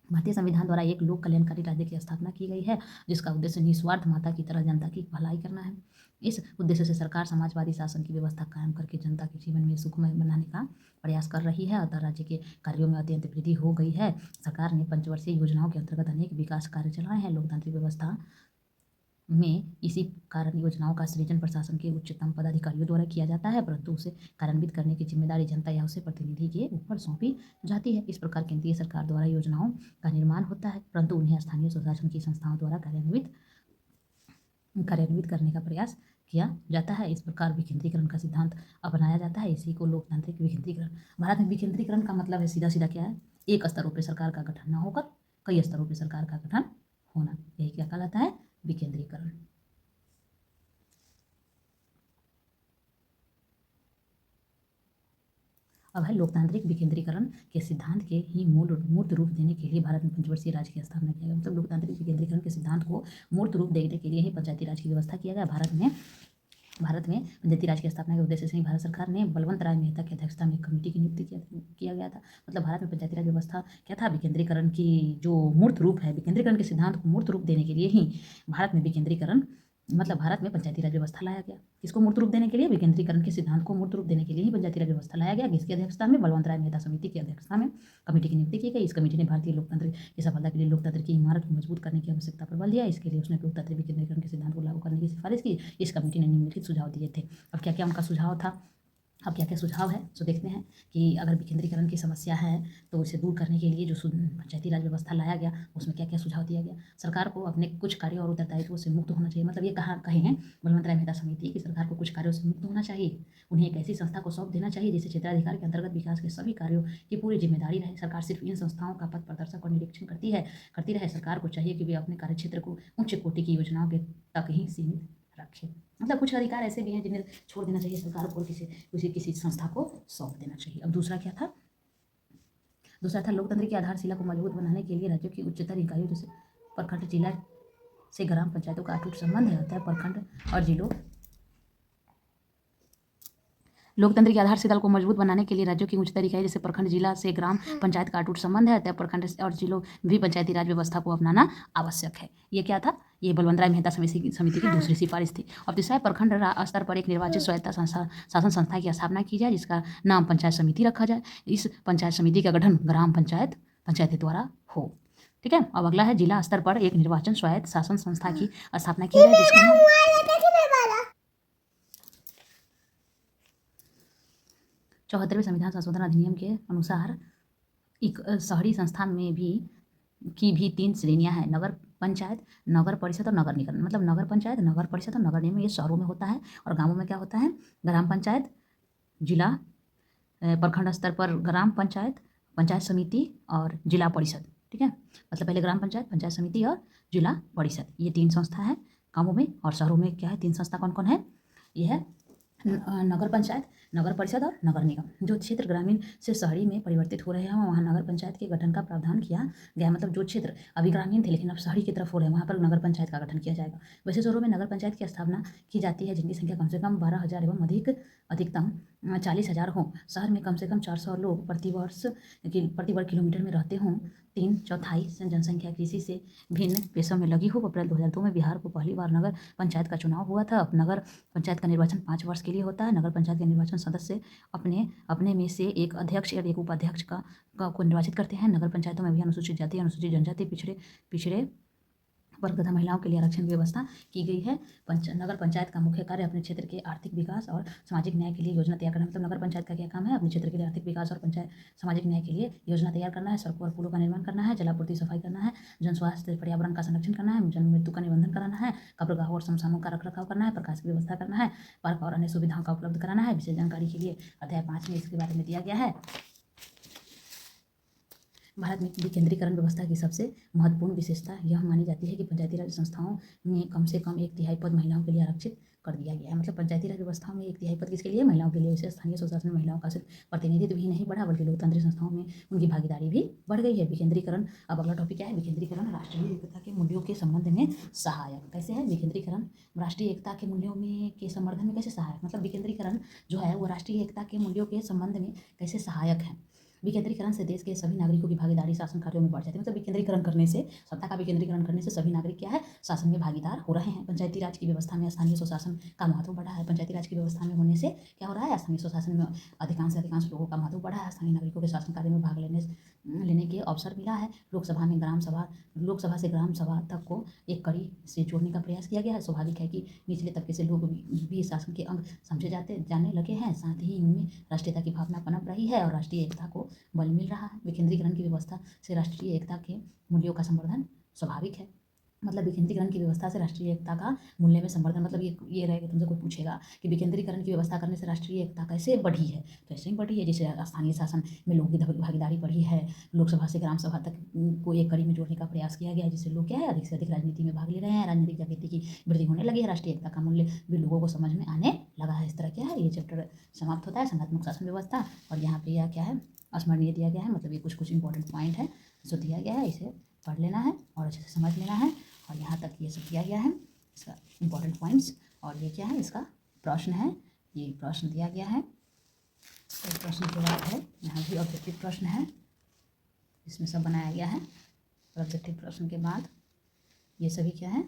भारतीय संविधान द्वारा एक लोक कल्याणकारी राज्य की स्थापना की गई है, जिसका उद्देश्य निस्वार्थ माता की तरह जनता की भलाई करना है। इस उद्देश्य से सरकार समाजवादी शासन की व्यवस्था कायम करके जनता के जीवन में सुखमय बनाने का प्रयास कर रही है। अतः राज्य के कार्यों में अत्यंत वृद्धि हो गई है। सरकार ने पंचवर्षीय योजनाओं के अंतर्गत अनेक विकास कार्य चलाए हैं। लोकतांत्रिक व्यवस्था में इसी कारण योजनाओं का सृजन प्रशासन के उच्चतम पदाधिकारियों द्वारा किया जाता है, परंतु उसे कार्यान्वित करने की जिम्मेदारी जनता या उसे प्रतिनिधि के ऊपर सौंपी जाती है। इस प्रकार केंद्रीय सरकार द्वारा योजनाओं का निर्माण होता है, परंतु उन्हें स्थानीय स्वशासन की संस्थाओं द्वारा कार्यान्वित करने का प्रयास किया जाता है। इस प्रकार विकेंद्रीकरण का सिद्धांत अपनाया जाता है। इसी को लोकतांत्रिक विकेंद्रीकरण। भारत में विकेंद्रीकरण का मतलब है सीधा सीधा क्या है, एक स्तरों पर सरकार का गठन न होकर कई स्तरों पर सरकार का गठन होना, यही क्या कहलाता है, विकेंद्रीकरण। अब है लोकतांत्रिक विकेंद्रीकरण के सिद्धांत के ही मूर्त रूप देने के लिए भारत में पंचवर्षीय राज्य की स्थापना किया गया। मतलब लोकतांत्रिक विकेंद्रीकरण के सिद्धांत को मूर्त रूप देने के लिए ही पंचायती राज की व्यवस्था किया गया। भारत में पंचायती राज की स्थापना के उद्देश्य से ही भारत सरकार ने बलवंत राय मेहता की अध्यक्षता में एक कमेटी की नियुक्ति किया गया था। मतलब भारत में पंचायती राज व्यवस्था क्या था, विकेंद्रीकरण की जो मूर्त रूप है, विकेंद्रीकरण के सिद्धांत को मूर्त रूप देने के लिए ही भारत में विकेंद्रीकरण, मतलब भारत में पंचायती राज व्यवस्था लाया गया। किसको मूर्त रूप देने के लिए, विकेंद्रीकरण के सिद्धांत को मूर्त रूप देने के लिए ही पंचायती राज व्यवस्था लाया गया। जिसकी अध्यक्षता में बलवंत राय मेहता समिति की अध्यक्षता में कमेटी की नियुक्ति की गई। इस कमेटी ने भारतीय लोकतंत्र की सफलता के लिए लोकतंत्र की इमारत को मजबूत करने की आवश्यकता पर बल दिया। इसके लिए उसने लोकतांत्रिक विकेंद्रीकरण के सिद्धांत को लागू करने की सिफारिश की। इस कमेटी ने निम्नलिखित सुझाव दिए थे। अब क्या क्या उनका सुझाव था, अब क्या क्या सुझाव है तो देखते हैं कि अगर विकेंद्रीकरण की समस्या है तो उसे दूर करने के लिए जो पंचायती राज व्यवस्था लाया गया उसमें क्या क्या सुझाव दिया गया। सरकार को अपने कुछ कार्यों और उत्तरदायित्वों से मुक्त होना चाहिए। मतलब ये कहे हैं बलवंत राय मेहता समिति की सरकार को कुछ कार्यों से मुक्त होना चाहिए। उन्हें एक ऐसी संस्था को सौंप देना चाहिए जिसे क्षेत्राधिकार के अंतर्गत विकास के सभी कार्यों की पूरी जिम्मेदारी रहे। सरकार सिर्फ इन संस्थाओं का पथ प्रदर्शक और निरीक्षण करती रहे। सरकार को चाहिए कि वे अपने कार्यक्षेत्र को उच्च कोटि की योजनाओं के तक ही सीमित रखे। मतलब कुछ अधिकार ऐसे भी हैं जिन्हें छोड़ देना चाहिए सरकार को और किसी संस्था को सौंप देना चाहिए। अब दूसरा क्या था? दूसरा था लोकतंत्र की आधारशिला को मजबूत बनाने के लिए राज्यों की उच्चतर इकाइयों जैसे प्रखंड, जिला से ग्राम पंचायतों का अटूट संबंध है। अतः प्रखंड और जिलों लोकतंत्र की आधारशिला को मजबूत बनाने के लिए राज्यों की उच्चतर इकाई जैसे प्रखंड, जिला से ग्राम पंचायत का अटूट संबंध है। अतः प्रखंड और जिलों भी पंचायती राज व्यवस्था को अपनाना आवश्यक है। ये क्या था? ये बलवंत राय मेहता समिति की दूसरी सिफारिश थी। और तीसरा है प्रखंड स्तर पर एक निर्वाचित स्वायत्त शासन संस्था की स्थापना की जाए जिसका नाम पंचायत समिति रखा जाए। इस पंचायत समिति का गठन ग्राम पंचायत द्वारा हो। ठीक है। अब अगला है जिला स्तर पर एक निर्वाचन स्वायत्त शासन संस्था की स्थापना की जाए जिसका नाम 74वें संविधान संशोधन अधिनियम के अनुसार एक शहरी संस्थान में भी 3 श्रेणियां हैं: नगर पंचायत, नगर परिषद और नगर निगम। मतलब नगर पंचायत, नगर परिषद और नगर निगम ये शहरों में होता है। और गांवों में क्या होता है? ग्राम पंचायत, जिला प्रखंड स्तर पर ग्राम पंचायत, पंचायत समिति और जिला परिषद। ठीक है। मतलब पहले ग्राम पंचायत, पंचायत समिति और जिला परिषद, ये 3 संस्था है गाँवों में। और शहरों में क्या है? 3 संस्था कौन कौन है? ये है नगर पंचायत, नगर परिषद और नगर निगम। जो क्षेत्र ग्रामीण से शहरी में परिवर्तित हो रहे हैं वहाँ नगर पंचायत के गठन का प्रावधान किया गया। मतलब जो क्षेत्र अभी ग्रामीण थे लेकिन अब शहरी की तरफ हो रहे हैं वहाँ पर नगर पंचायत का गठन किया जाएगा। वैसे शहरों में नगर पंचायत की स्थापना की जाती है जिनकी संख्या कम से कम 12,000 एवं अधिकतम 40,000 हो। शहर में कम से कम 400 लोग प्रति वर्ग किलोमीटर में रहते हों। 3/4 जनसंख्या कृषि से भिन्न पेशों में लगी हो। अप्रैल 2002 में बिहार को पहली बार नगर पंचायत का चुनाव हुआ था। अब नगर पंचायत का निर्वाचन 5 वर्ष के लिए होता है। नगर पंचायत के निर्वाचन सदस्य अपने में से एक अध्यक्ष और एक उपाध्यक्ष को निर्वाचित करते हैं। नगर पंचायतों में भी अनुसूचित जाति, अनुसूचित जनजाति, पिछड़े वर्ग तथा महिलाओं के लिए आरक्षण की व्यवस्था की गई है। नगर पंचायत का मुख्य कार्य अपने क्षेत्र के आर्थिक विकास और सामाजिक न्याय के लिए योजना तैयार करना। मतलब नगर पंचायत का क्या काम है? अपने क्षेत्र के लिए आर्थिक विकास और सामाजिक न्याय के लिए योजना तैयार करना है, सड़कों और पुलों का निर्माण करना है, जलापूर्ति सफाई करना है, जन स्वास्थ्य पर्यावरण का संरक्षण करना है, जन्म मृत्यु का निबंधन कराना है, कब्रगाह और शमशानों का रखरखाव करना है, प्रकाश की व्यवस्था करना है, पार्क और अन्य सुविधाओं का उपलब्ध कराना है। विशेष जानकारी के लिए अध्याय 5 में इसके बारे में दिया गया है। भारत में विकेंद्रीकरण व्यवस्था की सबसे महत्वपूर्ण विशेषता यह मानी जाती है कि पंचायती राज संस्थाओं में कम से कम 1/3 पद महिलाओं के लिए आरक्षित कर दिया गया है। मतलब पंचायती राज व्यवस्थाओं में 1/3 पद किसके लिए? महिलाओं के लिए। इससे स्थानीय स्वशासन में महिलाओं का सिर्फ प्रतिनिधित्व ही नहीं बढ़ा बल्कि लोकतांत्रिक संस्थाओं में उनकी भागीदारी भी बढ़ गई है। विकेंद्रीकरण। अब अगला टॉपिक क्या है? विकेंद्रीकरण राष्ट्रीय एकता के मूल्यों के संबंध में सहायक। कैसे है विकेंद्रीकरण राष्ट्रीय एकता के मूल्यों में के संवर्धन में कैसे सहायक? मतलब विकेंद्रीकरण जो है वो राष्ट्रीय एकता के मूल्यों के संबंध में कैसे सहायक है? विकेंद्रीकरण से देश के सभी नागरिकों की भागीदारी शासन कार्यों में बढ़ जाती है। मतलब विकेंद्रीकरण करने से, सत्ता का विकेंद्रीकरण करने से सभी नागरिक क्या है? शासन में भागीदार हो रहे हैं। पंचायती राज की व्यवस्था में स्थानीय स्वशासन का महत्व बढ़ा है। पंचायती राज की व्यवस्था में होने से क्या हो रहा है? स्थानीय स्वशासन में अधिकांश से अधिकांश लोगों का महत्व बढ़ा है। स्थानीय नागरिकों के शासन कार्य में भाग लेने के अवसर मिला है। लोकसभा से ग्राम सभा तक को एक कड़ी से जोड़ने का प्रयास किया गया है। स्वाभाविक है कि निचले तबके से लोग भी शासन के अंग समझे जाने लगे हैं। साथ ही उनमें राष्ट्रीयता की भावना पनप रही है और राष्ट्रीय एकता को बल मिल रहा है। विकेंद्रीकरण की व्यवस्था से राष्ट्रीय एकता के मूल्यों का संवर्धन स्वाभाविक है। मतलब विकेंद्रीकरण की व्यवस्था से राष्ट्रीय एकता का मूल्य में संवर्धन। मतलब ये रहेगा, तुमसे कोई पूछेगा कि विकेंद्रीकरण की व्यवस्था करने से राष्ट्रीय एकता कैसे बढ़ी है, तो ऐसे ही बढ़ी है जैसे स्थानीय शासन में लोगों की भागीदारी बढ़ी है। लोकसभा से ग्राम सभा तक को एक कड़ी में जोड़ने का प्रयास किया गया है जिससे लोग क्या है? अधिक से अधिक राजनीति में भाग ले रहे हैं। राजनीतिक जागृति की वृद्धि होने लगी है। राष्ट्रीय एकता का मूल्य भी लोगों को समझ में आने लगा है। इस तरह क्या है? ये चैप्टर समाप्त होता है, संघात्मक शासन व्यवस्था। और यहाँ पे यह क्या है? स्मरणीय दिया गया है। मतलब ये कुछ इंपॉर्टेंट पॉइंट है जो दिया गया है, इसे पढ़ लेना है और अच्छे से समझ लेना है। और यहाँ तक ये सब दिया गया है, इसका इंपॉर्टेंट पॉइंट्स। और ये क्या है? इसका प्रश्न है, ये प्रश्न दिया गया है। तो प्रश्न के बाद है यहाँ भी ऑब्जेक्टिव प्रश्न है, इसमें सब बनाया गया है। ऑब्जेक्टिव प्रश्न के बाद ये सभी क्या है?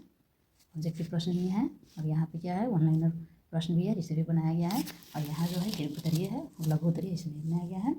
ऑब्जेक्टिव प्रश्न ही है। और यहाँ पे क्या है? वन लाइनर प्रश्न भी है जिसे भी बनाया गया है। और यहाँ जो है दीर्घ उत्तरीय है, लघु उत्तरीय इसमें बनाया गया है।